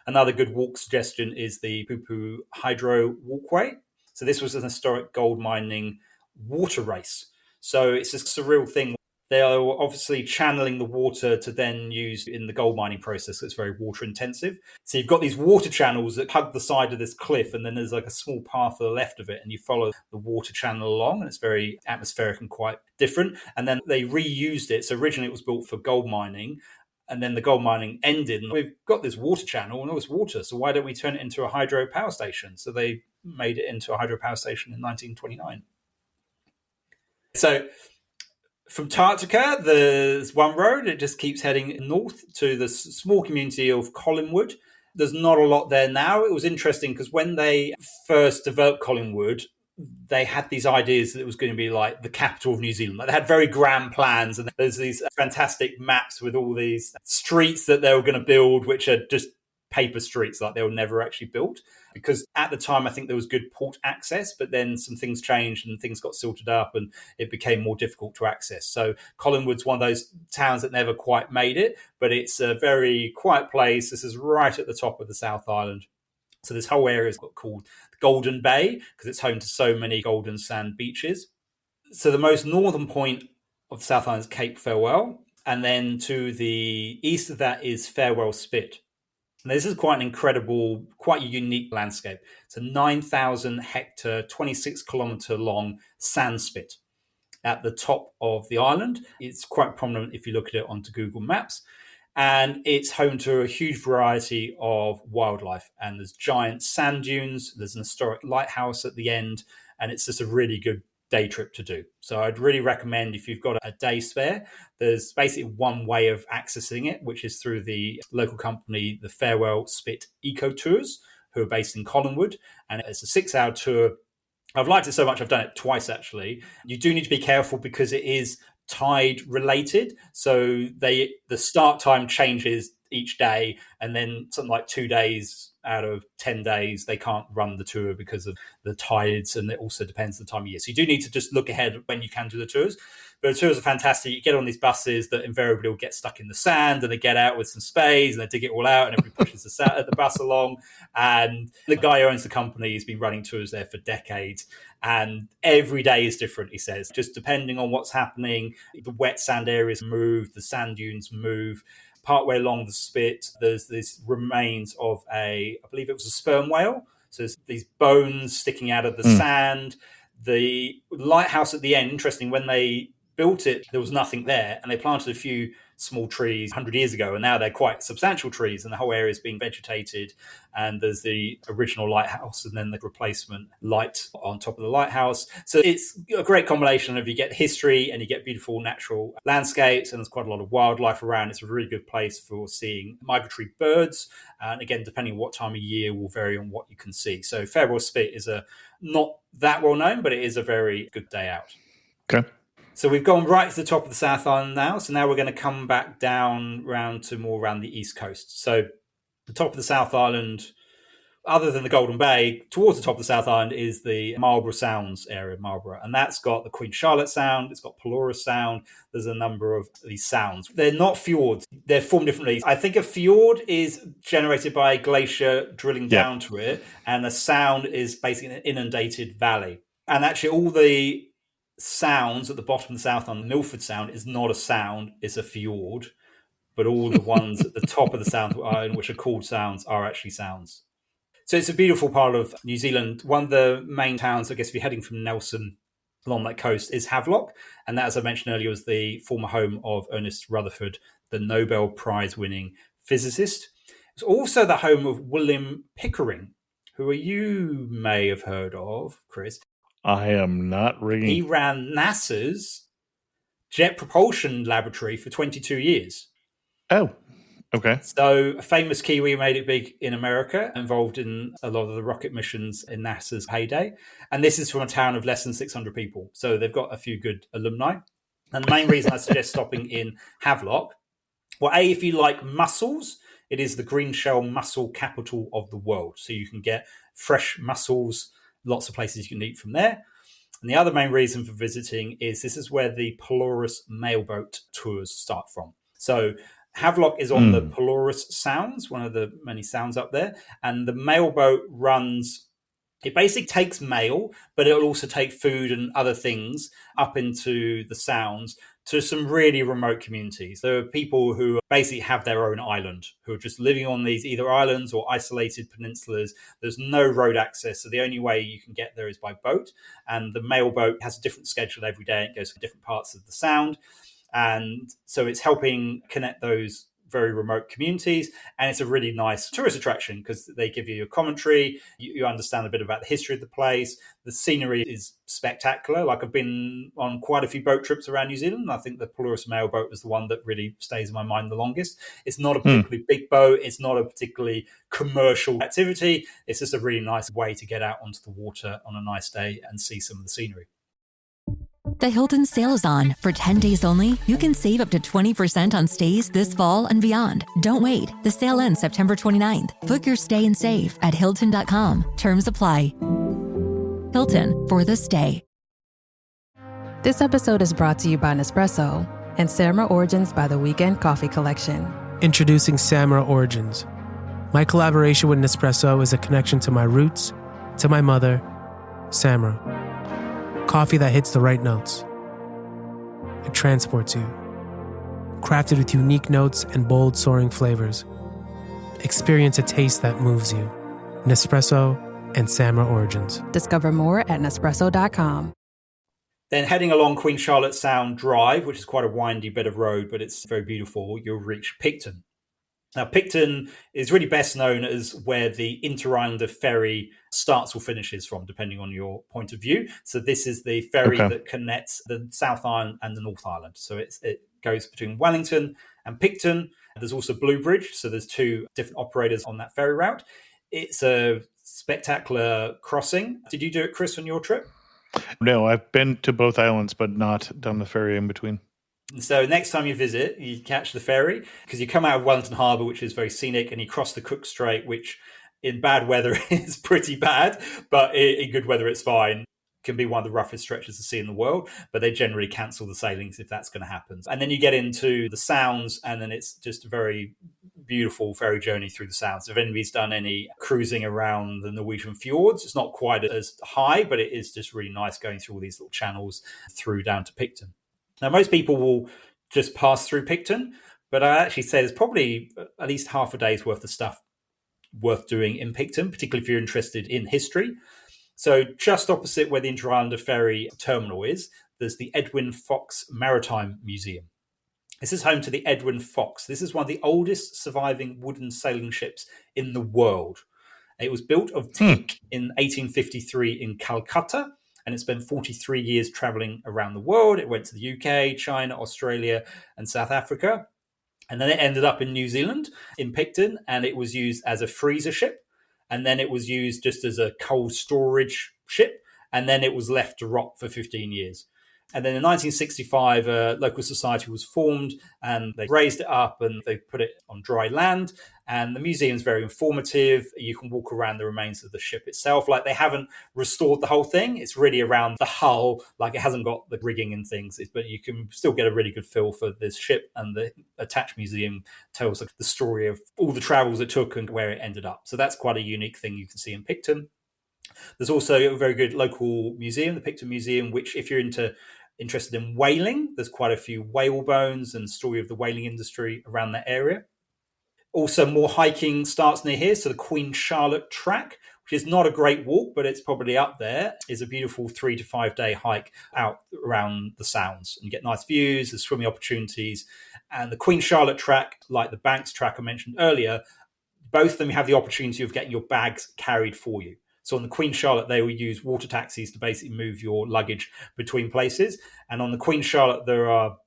Another good walk suggestion is the Pupu Hydro Walkway. So this was an historic gold mining water race. So it's a surreal thing. They are obviously channeling the water to then use in the gold mining process. It's very water intensive. So you've got these water channels that hug the side of this cliff, and then there's like a small path to the left of it, and you follow the water channel along, and it's very atmospheric and quite different. And then they reused it. So originally it was built for gold mining, and then the gold mining ended, and we've got this water channel and all this water, so why don't we turn it into a hydro power station? So they made it into a hydro power station in 1929. So from Tartka, there's one road. It just keeps heading north to the small community of Collingwood. There's not a lot there now. It was interesting because when they first developed Collingwood, they had these ideas that it was going to be like the capital of New Zealand. Like, they had very grand plans, and there's these fantastic maps with all these streets that they were going to build, which are just paper streets, like they were never actually built. Because at the time, I think there was good port access, but then some things changed and things got silted up and it became more difficult to access. So Collingwood's one of those towns that never quite made it, but it's a very quiet place. This is right at the top of the South Island. So this whole area is called Golden Bay because it's home to so many golden sand beaches. So the most northern point of the South Island is Cape Farewell. And then to the east of that is Farewell Spit. And this is quite an incredible, quite a unique landscape. It's a 9,000 hectare, 26 kilometre long sand spit. at the top of the island. It's quite prominent if you look at it onto Google Maps. And it's home to a huge variety of wildlife. And there's giant sand dunes, there's an historic lighthouse at the end, and it's just a really good day trip to do. So I'd really recommend, if you've got a day spare, there's basically one way of accessing it, which is through the local company, the Farewell Spit Eco Tours, who are based in Collingwood. And it's a 6-hour tour. I've liked it so much, I've done it twice actually. You do need to be careful because it is tide related. So the start time changes each day, and then something like 2 days out of 10 days, they can't run the tour because of the tides, and it also depends on the time of year. So you do need to just look ahead when you can do the tours. But the tours are fantastic. You get on these buses that invariably will get stuck in the sand, and they get out with some spades and they dig it all out, and everybody pushes the bus along. And the guy who owns the company has been running tours there for decades, and every day is different, he says, just depending on what's happening. The wet sand areas move, the sand dunes move. Partway along the spit, there's this remains of I believe it was a sperm whale. So there's these bones sticking out of the sand. The lighthouse at the end, interesting, when they built it, there was nothing there, and they planted a few small trees 100 years ago, and now they're quite substantial trees, and the whole area is being vegetated. And there's the original lighthouse and then the replacement light on top of the lighthouse. So it's a great combination of, you get history and you get beautiful natural landscapes, and there's quite a lot of wildlife around. It's a really good place for seeing migratory birds, and again, depending on what time of year will vary on what you can see. So Farewell Spit is not that well known, but it is a very good day out.
Okay.
So we've gone right to the top of the South Island now. So now we're going to come back down round to more around the east coast. So the top of the South Island, other than the Golden Bay, towards the top of the South Island is the Marlborough Sounds area, Marlborough. And that's got the Queen Charlotte Sound, it's got Pelorus Sound. There's a number of these sounds. They're not fjords. They're formed differently. I think a fjord is generated by a glacier drilling down to it. And a sound is basically an inundated valley. And actually all the sounds at the bottom of the South Island, the Milford Sound, is not a sound, it's a fjord. But all the ones at the top of the South Island, which are called sounds, are actually sounds. So it's a beautiful part of New Zealand. One of the main towns, I guess, if you're heading from Nelson along that coast, is Havelock. And that, as I mentioned earlier, was the former home of Ernest Rutherford, the Nobel Prize-winning physicist. It's also the home of William Pickering, who you may have heard of, Chris.
I am not ringing.
He ran NASA's Jet Propulsion Laboratory for 22 years.
Oh, okay.
So a famous Kiwi, made it big in America, involved in a lot of the rocket missions in NASA's heyday. And this is from a town of less than 600 people. So they've got a few good alumni. And the main reason I suggest stopping in Havelock, well, A, if you like mussels, it is the green shell mussel capital of the world. So you can get fresh mussels, lots of places you can eat from there. And the other main reason for visiting is this is where the Pelorus mailboat tours start from. So Havelock is on the Pelorus Sounds, one of the many sounds up there. And the mailboat runs, it basically takes mail, but it'll also take food and other things up into the Sounds to some really remote communities. There are people who basically have their own island, who are just living on these either islands or isolated peninsulas. There's no road access, so the only way you can get there is by boat. And the mailboat has a different schedule every day. It goes to different parts of the Sound. And so it's helping connect those very remote communities. And it's a really nice tourist attraction because they give you a commentary. You understand a bit about the history of the place. The scenery is spectacular. Like, I've been on quite a few boat trips around New Zealand. I think the Pelorus mailboat was the one that really stays in my mind the longest. It's not a particularly big boat. It's not a particularly commercial activity. It's just a really nice way to get out onto the water on a nice day and see some of the scenery.
The Hilton sale is on. For 10 days only, you can save up to 20% on stays this fall and beyond. Don't wait. The sale ends September 29th. Book your stay and save at Hilton.com. Terms apply. Hilton, for the stay.
This episode is brought to you by Nespresso and Samra Origins by the Weekend Coffee Collection.
Introducing Samra Origins. My collaboration with Nespresso is a connection to my roots, to my mother, Samra. Coffee that hits the right notes. It transports you. Crafted with unique notes and bold, soaring flavors. Experience a taste that moves you. Nespresso and Samra Origins.
Discover more at Nespresso.com.
Then heading along Queen Charlotte Sound Drive, which is quite a windy bit of road, but it's very beautiful, you'll reach Picton. Now, Picton is really best known as where the Inter-Islander ferry starts or finishes from, depending on your point of view. So this is the ferry that connects the South Island and the North Island. So it goes between Wellington and Picton. There's also Blue Bridge. So there's two different operators on that ferry route. It's a spectacular crossing. Did you do it, Chris, on your trip?
No, I've been to both islands, but not done the ferry in between.
So next time you visit, you catch the ferry because you come out of Wellington Harbour, which is very scenic, and you cross the Cook Strait, which in bad weather is pretty bad, but in good weather it's fine. Can be one of the roughest stretches of sea in the world, but they generally cancel the sailings if that's going to happen. And then you get into the Sounds, and then it's just a very beautiful ferry journey through the Sounds. If anybody's done any cruising around the Norwegian fjords, it's not quite as high, but it is just really nice going through all these little channels through down to Picton. Now, most people will just pass through Picton, but I actually say there's probably at least half a day's worth of stuff worth doing in Picton, particularly if you're interested in history. So just opposite where the Inter-Islander ferry terminal is, there's the Edwin Fox Maritime Museum. This is home to the Edwin Fox. This is one of the oldest surviving wooden sailing ships in the world. It was built of teak in 1853 in Calcutta, and it spent 43 years traveling around the world. It went to the UK, China, Australia, and South Africa. And then it ended up in New Zealand, in Picton, and it was used as a freezer ship. And then it was used just as a cold storage ship. And then it was left to rot for 15 years. And then in 1965, a local society was formed, and they raised it up and they put it on dry land. And the museum's very informative. You can walk around the remains of the ship itself. Like, they haven't restored the whole thing. It's really around the hull. Like, it hasn't got the rigging and things, but you can still get a really good feel for this ship. And the attached museum tells the story of all the travels it took and where it ended up. So that's quite a unique thing you can see in Picton. There's also a very good local museum, the Picton Museum, which, if you're interested in whaling, there's quite a few whale bones and story of the whaling industry around that area. Also, more hiking starts near here. So the Queen Charlotte Track, which is not a great walk, but it's probably up there, is a beautiful 3 to 5 day hike out around the Sounds. And you get nice views, there's swimming opportunities. And the Queen Charlotte Track, like the Banks Track I mentioned earlier, both of them have the opportunity of getting your bags carried for you. So on the Queen Charlotte, they will use water taxis to basically move your luggage between places. And on the Queen Charlotte, there are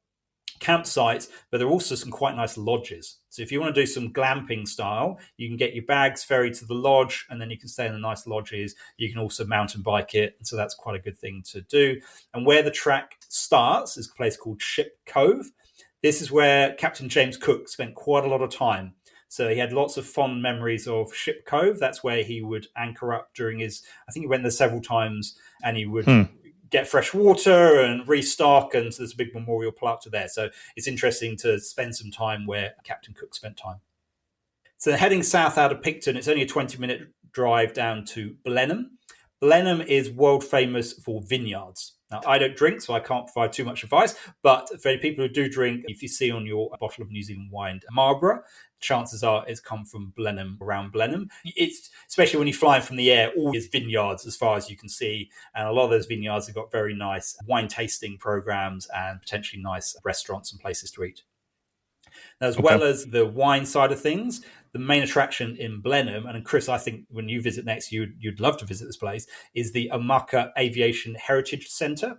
campsites, but there are also some quite nice lodges. So if you want to do some glamping style, you can get your bags ferried to the lodge, and then you can stay in the nice lodges. You can also mountain bike it, and so that's quite a good thing to do. And where the track starts is a place called Ship Cove. This is where Captain James Cook spent quite a lot of time. So he had lots of fond memories of Ship Cove. That's where he would anchor up during his, I think he went there several times, and he would get fresh water and restock. And so there's a big memorial plaque to there. So it's interesting to spend some time where Captain Cook spent time. So heading south out of Picton, it's only a 20-minute drive down to Blenheim. Blenheim is world famous for vineyards. Now, I don't drink, so I can't provide too much advice, but for people who do drink, if you see on your bottle of New Zealand wine Marlborough, chances are it's come from Blenheim, around Blenheim. It's, especially when you fly from the air, all is vineyards as far as you can see. And a lot of those vineyards have got very nice wine tasting programs and potentially nice restaurants and places to eat. Now, as well as the wine side of things, the main attraction in Blenheim, and Chris, I think when you visit next, you'd love to visit this place, is the Omaka Aviation Heritage Centre.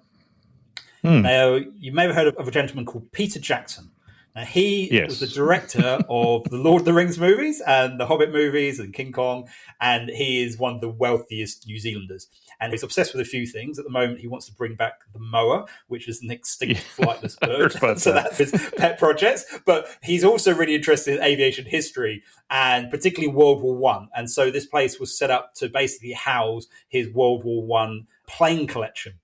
Now, you may have heard of a gentleman called Peter Jackson. Now, he was the director of the Lord of the Rings movies and the Hobbit movies and King Kong, and he is one of the wealthiest New Zealanders. And he's obsessed with a few things. At the moment, he wants to bring back the moa, which is an extinct flightless bird. So that's his pet projects. But he's also really interested in aviation history, and particularly World War One. And so this place was set up to basically house his World War One plane collection.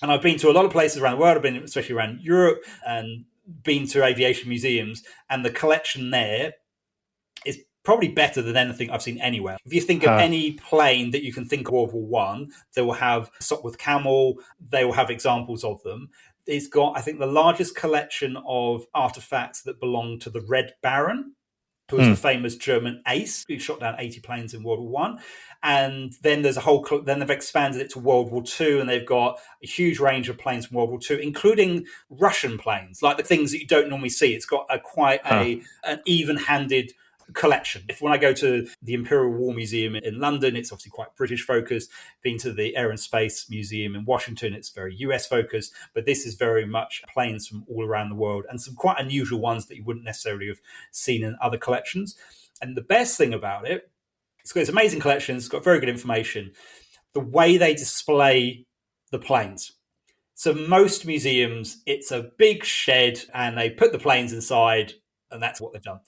And I've been to a lot of places around the world. I've been especially around Europe and been to aviation museums, and the collection there is probably better than anything I've seen anywhere. If you think of any plane that you can think of World War One, they will have Sopwith Camel, they will have examples of them. It's got, I think, the largest collection of artifacts that belong to the Red Baron. who was the famous German ace who shot down 80 planes in World War One. And then there's then they've expanded it to World War Two, and they've got a huge range of planes from World War Two, including Russian planes, like the things that you don't normally see. It's got an even-handed collection. When I go to the Imperial War Museum in London, it's obviously quite British focused. Been to the Air and Space Museum in Washington, it's very US focused, but this is very much planes from all around the world, and some quite unusual ones that you wouldn't necessarily have seen in other collections. And the best thing about it, it's got this amazing collection, it's got very good information. The way they display the planes. So most museums, it's a big shed and they put the planes inside, and that's what they've done.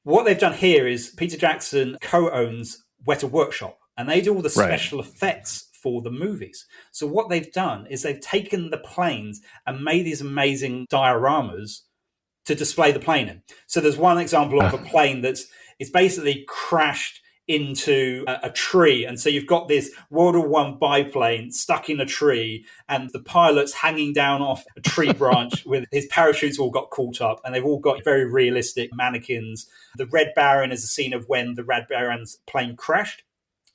What they've done here is Peter Jackson co-owns Weta Workshop, and they do all the special effects for the movies. So what they've done is they've taken the planes and made these amazing dioramas to display the plane in. So there's one example of a plane it's basically crashed into a tree, and so you've got this World War One biplane stuck in a tree, and the pilot's hanging down off a tree branch with his parachutes all got caught up, and they've all got very realistic mannequins. The Red Baron is a scene of when the Red Baron's plane crashed,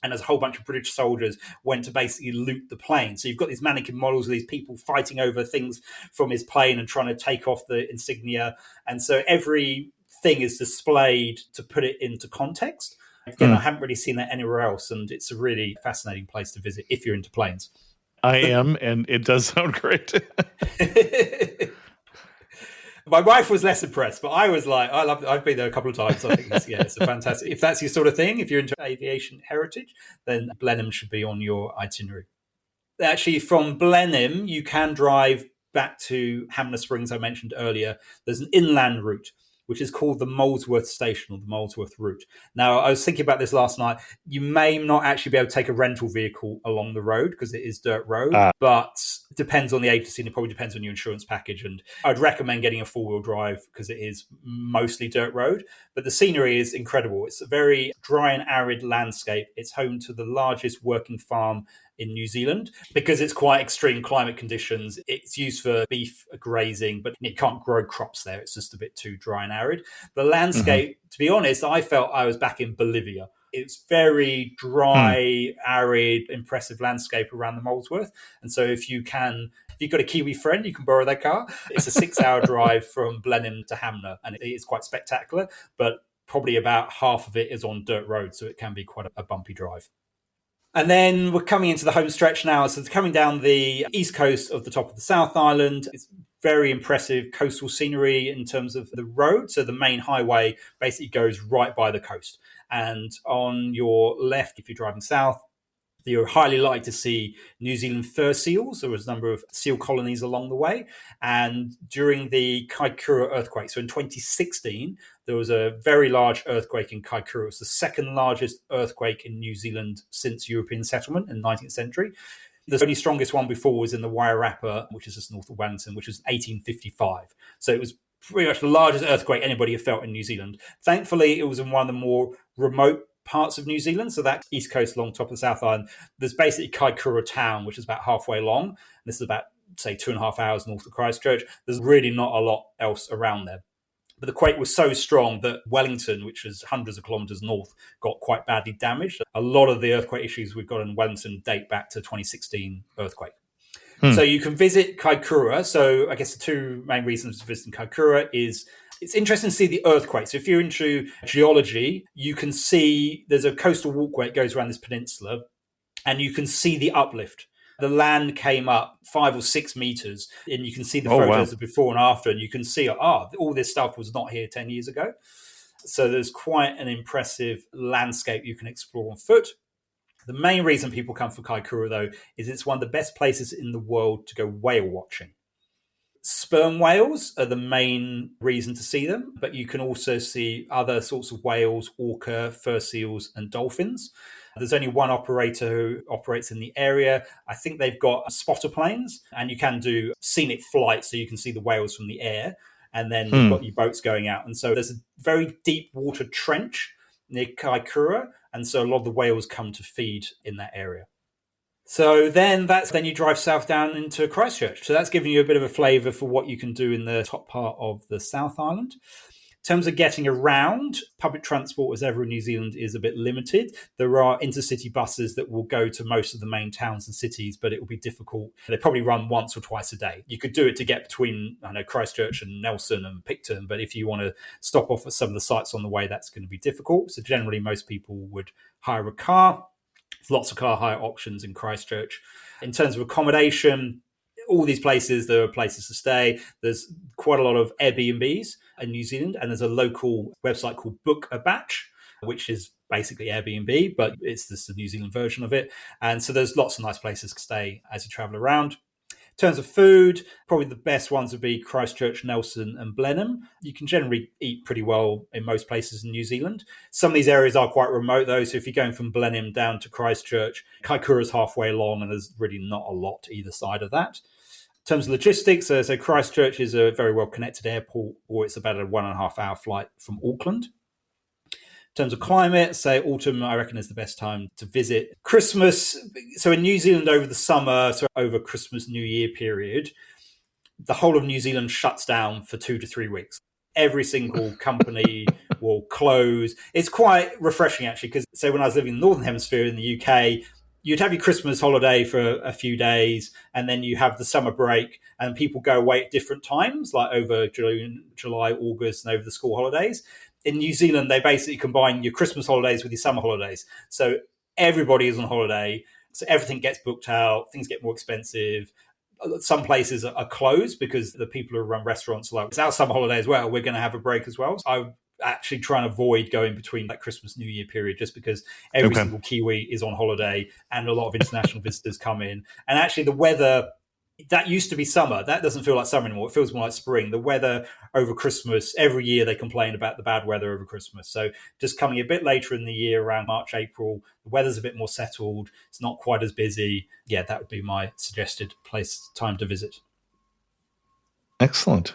and there's a whole bunch of British soldiers went to basically loot the plane. So you've got these mannequin models of these people fighting over things from his plane and trying to take off the insignia, and so every thing is displayed to put it into context. Again, I haven't really seen that anywhere else, and it's a really fascinating place to visit if you're into planes.
I am, and it does sound great.
My wife was less impressed, but I was like, I've been there a couple of times. I think it's a fantastic. If that's your sort of thing, if you're into aviation heritage, then Blenheim should be on your itinerary. Actually, from Blenheim, you can drive back to Hamner Springs, I mentioned earlier. There's an inland route, which is called the Molesworth Station, or the Molesworth Route. Now, I was thinking about this last night. You may not actually be able to take a rental vehicle along the road because it is dirt road, but it depends on the agency, and it probably depends on your insurance package. And I'd recommend getting a four-wheel drive because it is mostly dirt road. But the scenery is incredible. It's a very dry and arid landscape. It's home to the largest working farm in New Zealand because it's quite extreme climate conditions. It's used for beef grazing, but it can't grow crops there. It's just a bit too dry and arid. The landscape, to be honest, I felt I was back in Bolivia. It's very dry, arid, impressive landscape around the Molesworth. And so if you've got a Kiwi friend, you can borrow their car. It's a 6-hour drive from Blenheim to Hamner, and it is quite spectacular, but probably about half of it is on dirt road, so it can be quite a bumpy drive. And then we're coming into the home stretch now. So it's coming down the east coast of the top of the South Island. It's very impressive coastal scenery in terms of the road. So the main highway basically goes right by the coast. And on your left, if you're driving south, you're highly likely to see New Zealand fur seals. There was a number of seal colonies along the way. And during the Kaikōura earthquake, so in 2016, there was a very large earthquake in Kaikōura. It was the second largest earthquake in New Zealand since European settlement in the 19th century. The only strongest one before was in the Wairarapa, which is just north of Wellington, which was 1855. So it was pretty much the largest earthquake anybody had felt in New Zealand. Thankfully, it was in one of the more remote parts of New Zealand, so that east coast along top of the South Island. There's basically Kaikōura town, which is about halfway long. And this is about, say, 2.5 hours north of Christchurch. There's really not a lot else around there. But the quake was so strong that Wellington, which is hundreds of kilometres north, got quite badly damaged. A lot of the earthquake issues we've got in Wellington date back to 2016 earthquake. So you can visit Kaikōura. So I guess the two main reasons for visiting Kaikōura is it's interesting to see the earthquake. So if you're into geology, you can see there's a coastal walkway that goes around this peninsula, and you can see the uplift. The land came up 5 or 6 meters, and you can see the photos of before and after, and you can see, all this stuff was not here 10 years ago. So there's quite an impressive landscape you can explore on foot. The main reason people come for Kaikōura, though, is it's one of the best places in the world to go whale watching. Sperm whales are the main reason to see them, but you can also see other sorts of whales, orca, fur seals, and dolphins. There's only one operator who operates in the area. I think they've got spotter planes, and you can do scenic flights so you can see the whales from the air. And then you've got your boats going out. And so there's a very deep water trench near Kaikōura, and so a lot of the whales come to feed in that area. So then you drive south down into Christchurch. So that's giving you a bit of a flavour for what you can do in the top part of the South Island. terms of getting around, public transport as ever in New Zealand is a bit limited. There are intercity buses that will go to most of the main towns and cities, but it will be difficult. They probably run once or twice a day. You could do it to get between, I know, Christchurch and Nelson and Picton, but if you want to stop off at some of the sites on the way, that's going to be difficult. So generally, most people would hire a car. There's lots of car hire options in Christchurch. In terms of accommodation, all these places, there are places to stay. There's quite a lot of Airbnbs in New Zealand, and there's a local website called Book a Batch, which is basically Airbnb, but it's just the New Zealand version of it. And so there's lots of nice places to stay as you travel around. In terms of food, probably the best ones would be Christchurch, Nelson and Blenheim. You can generally eat pretty well in most places in New Zealand. Some of these areas are quite remote though, so if you're going from Blenheim down to Christchurch, Kaikōura is halfway along and there's really not a lot either side of that. In terms of logistics, so Christchurch is a very well-connected airport, or it's about a 1.5 hour flight from Auckland. In terms of climate, say autumn, I reckon, is the best time to visit. Christmas, so in New Zealand over the summer, so over Christmas, New Year period, the whole of New Zealand shuts down for 2 to 3 weeks. Every single company will close. It's quite refreshing, actually, because say when I was living in the Northern Hemisphere in the UK, you'd have your Christmas holiday for a few days, and then you have the summer break, and people go away at different times, like over June, July, August, and over the school holidays. In New Zealand, they basically combine your Christmas holidays with your summer holidays. So everybody is on holiday. So everything gets booked out. Things get more expensive. Some places are closed because the people who run restaurants are like, it's our summer holiday as well. We're going to have a break as well. So I actually try and avoid going between that Christmas, New Year period, just because every single Kiwi is on holiday and a lot of international visitors come in. And actually the weather, that used to be summer. That doesn't feel like summer anymore. It feels more like spring. The weather over Christmas, every year they complain about the bad weather over Christmas. So just coming a bit later in the year, around March, April, the weather's a bit more settled. It's not quite as busy. Yeah, that would be my suggested time to visit.
Excellent.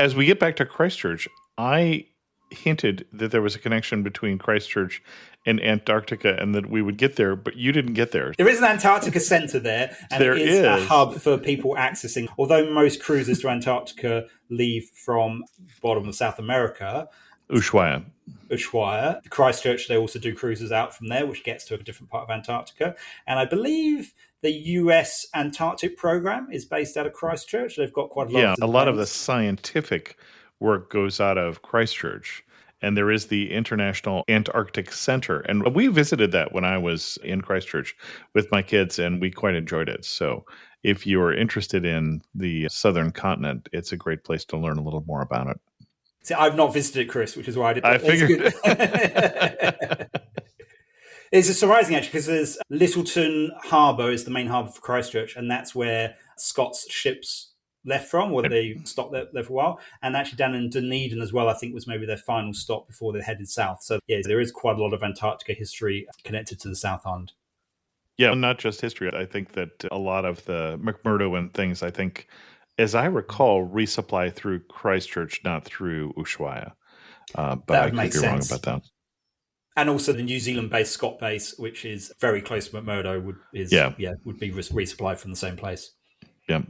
As we get back to Christchurch, I hinted that there was a connection between Christchurch and Antarctica and that we would get there, but you didn't get there.
There is an Antarctica centre there, and
there
it is a hub for people accessing. Although most cruises to Antarctica leave from bottom of South America,
Ushuaia.
Christchurch, they also do cruises out from there, which gets to a different part of Antarctica. And I believe the US Antarctic program is based out of Christchurch. They've got quite a lot.
Yeah, a lot of the scientific work goes out of Christchurch, and there is the International Antarctic Center. And we visited that when I was in Christchurch with my kids, and we quite enjoyed it. So if you're interested in the southern continent, it's a great place to learn a little more about it.
See, I've not visited Chris, which is why I did that.
I figured.
It's surprising, actually, because there's Lyttelton Harbour is the main harbour for Christchurch, and that's where Scots ships left from, or they stopped there for a while. And actually down in Dunedin as well, I think was maybe their final stop before they headed south. So yeah, there is quite a lot of Antarctica history connected to the South Island.
Yeah, not just history. I think that a lot of the McMurdo and things, I think, as I recall, resupply through Christchurch, not through Ushuaia. But I could be wrong about that.
And also the New Zealand-based Scott base, which is very close to McMurdo, would be resupplied from the same place.
Yeah.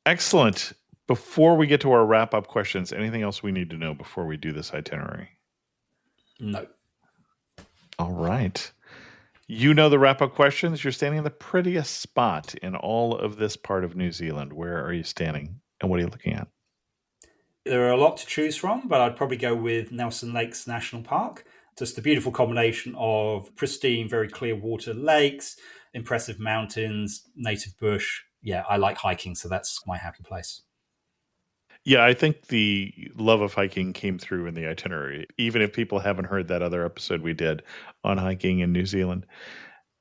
Excellent. Before we get to our wrap-up questions, anything else we need to know before we do this itinerary?
No.
All right. You know the wrap-up questions. You're standing in the prettiest spot in all of this part of New Zealand. Where are you standing, and what are you looking at?
There are a lot to choose from, but I'd probably go with Nelson Lakes National Park. Just a beautiful combination of pristine, very clear water lakes, impressive mountains, native bush. Yeah, I like hiking, so that's my happy place.
Yeah, I think the love of hiking came through in the itinerary, even if people haven't heard that other episode we did on hiking in New Zealand.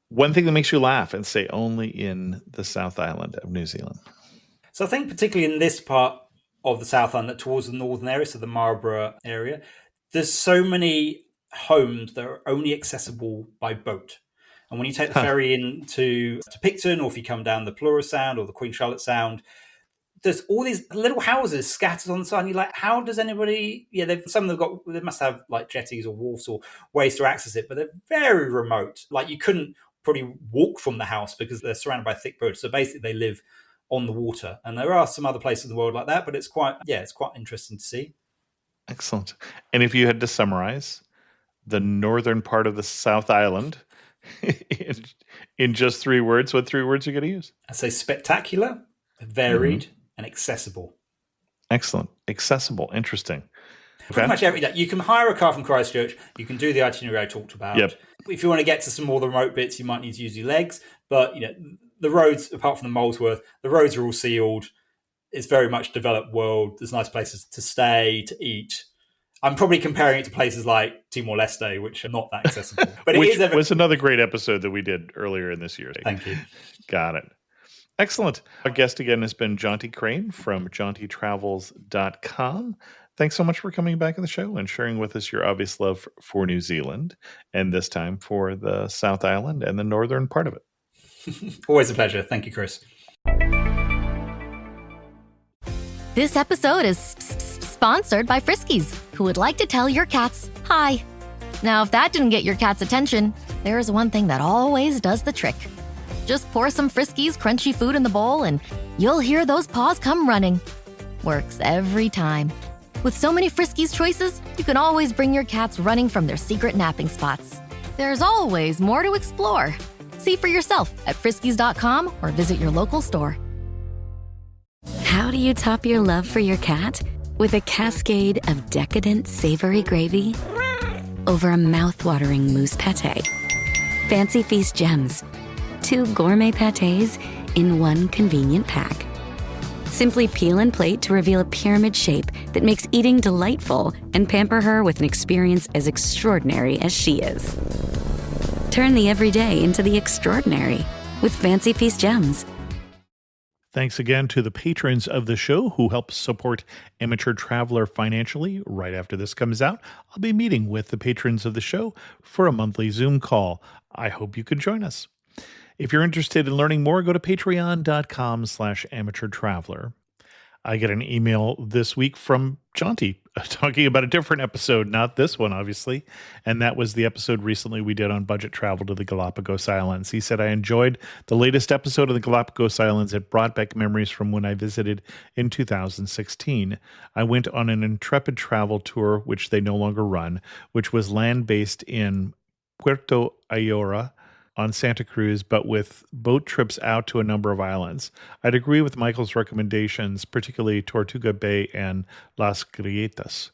One thing that makes you laugh and say only in the South Island of New Zealand.
So I think particularly in this part of the South Island, towards the northern area, so the Marlborough area, there's so many homes that are only accessible by boat. And when you take the ferry into Picton, or if you come down the Plura Sound or the Queen Charlotte Sound, there's all these little houses scattered on the side. And you're like, how does anybody? Yeah, they must have like jetties or wharfs or ways to access it, but they're very remote. Like you couldn't probably walk from the house because they're surrounded by thick bush. So basically, they live on the water. And there are some other places in the world like that, but it's quite interesting to see.
Excellent. And if you had to summarize the northern part of the South Island in just 3 words, what 3 words are you going to use?
I'd say spectacular, varied, and accessible.
Excellent. Accessible. Interesting.
Pretty much every day. You can hire a car from Christchurch. You can do the itinerary I talked about.
Yep.
If you want to get to some more of the remote bits, you might need to use your legs. But the roads, apart from the Molesworth, the roads are all sealed. It's very much developed world. There's nice places to stay, to eat. I'm probably comparing it to places like Timor-Leste, which are not that accessible. But
which was another great episode that we did earlier in this year.
Thank you.
Got it. Excellent. Our guest again has been Jonty Crane from JontyTravels.com. Thanks so much for coming back on the show and sharing with us your obvious love for New Zealand, and this time for the South Island and the northern part of it.
Always a pleasure. Thank you, Chris.
This episode is sponsored by Friskies, who would like to tell your cats hi. Now, if that didn't get your cat's attention, there is one thing that always does the trick. Just pour some Friskies crunchy food in the bowl and you'll hear those paws come running. Works every time. With so many Friskies choices, you can always bring your cats running from their secret napping spots. There's always more to explore. See for yourself at friskies.com or visit your local store.
How do you top your love for your cat? With a cascade of decadent savory gravy over a mouth-watering mousse pâté. Fancy Feast gems. 2 gourmet pâtés in one convenient pack. Simply peel and plate to reveal a pyramid shape that makes eating delightful and pamper her with an experience as extraordinary as she is. Turn the everyday into the extraordinary with Fancy Feast gems.
Thanks again to the patrons of the show who help support Amateur Traveler financially. Right after this comes out, I'll be meeting with the patrons of the show for a monthly Zoom call. I hope you can join us. If you're interested in learning more, go to patreon.com/amateurtraveler. I get an email this week from Jonty talking about a different episode, not this one, obviously. And that was the episode recently we did on budget travel to the Galapagos Islands. He said, I enjoyed the latest episode of the Galapagos Islands. It brought back memories from when I visited in 2016. I went on an intrepid travel tour, which they no longer run, which was land-based in Puerto Ayora on Santa Cruz, but with boat trips out to a number of islands. I'd agree with Michael's recommendations, particularly Tortuga Bay and Las Grietas.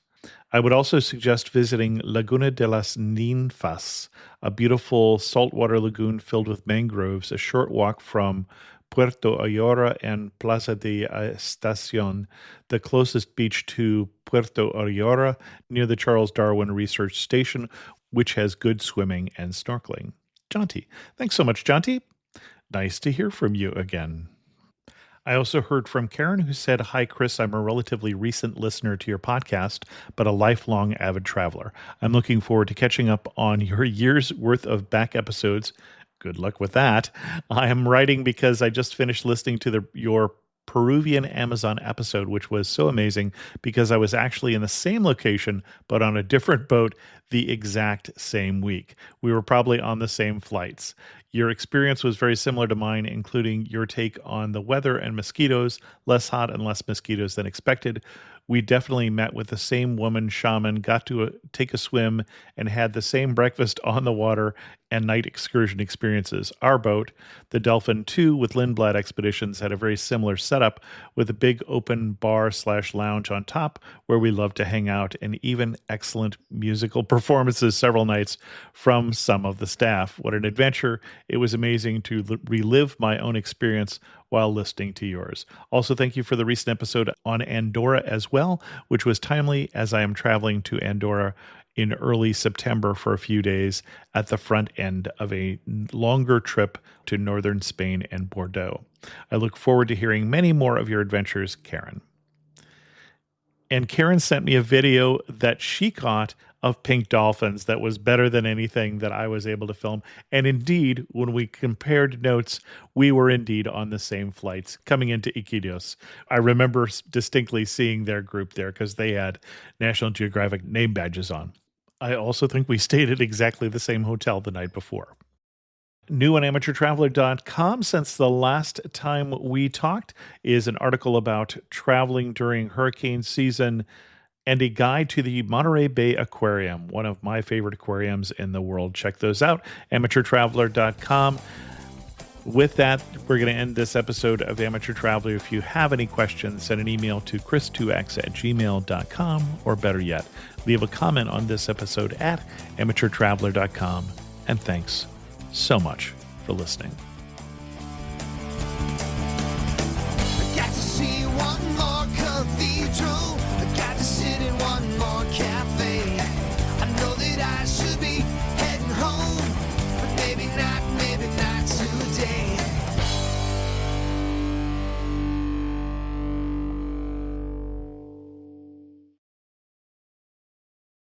I would also suggest visiting Laguna de las Ninfas, a beautiful saltwater lagoon filled with mangroves, a short walk from Puerto Ayora and Plaza de Estación, the closest beach to Puerto Ayora, near the Charles Darwin Research Station, which has good swimming and snorkeling. Jonty. Thanks so much, Jonty. Nice to hear from you again. I also heard from Karen, who said, Hi, Chris. I'm a relatively recent listener to your podcast, but a lifelong avid traveler. I'm looking forward to catching up on your year's worth of back episodes. Good luck with that. I am writing because I just finished listening to your Peruvian Amazon episode, which was so amazing because I was actually in the same location, but on a different boat the exact same week. We were probably on the same flights. Your experience was very similar to mine, including your take on the weather and mosquitoes, less hot and less mosquitoes than expected. We definitely met with the same woman shaman, got to take a swim, and had the same breakfast on the water and night excursion experiences. Our boat, the Dolphin 2 with Lindblad Expeditions, had a very similar setup with a big open bar/lounge on top where we loved to hang out, and even excellent musical performances several nights from some of the staff. What an adventure. It was amazing to relive my own experience while listening to yours. Also, thank you for the recent episode on Andorra as well, which was timely as I am traveling to Andorra in early September for a few days at the front end of a longer trip to northern Spain and Bordeaux. I look forward to hearing many more of your adventures, Karen. And Karen sent me a video that she caught of pink dolphins that was better than anything that I was able to film. And indeed, when we compared notes, we were indeed on the same flights coming into Iquitos. I remember distinctly seeing their group there because they had National Geographic name badges on. I also think we stayed at exactly the same hotel the night before. New on amateurtraveler.com since the last time we talked is an article about traveling during hurricane season and a guide to the Monterey Bay Aquarium, one of my favorite aquariums in the world. Check those out, amateurtraveler.com. With that, we're going to end this episode of Amateur Traveler. If you have any questions, send an email to chris2x@gmail.com, or better yet, leave a comment on this episode at amateurtraveler.com. And thanks so much for listening.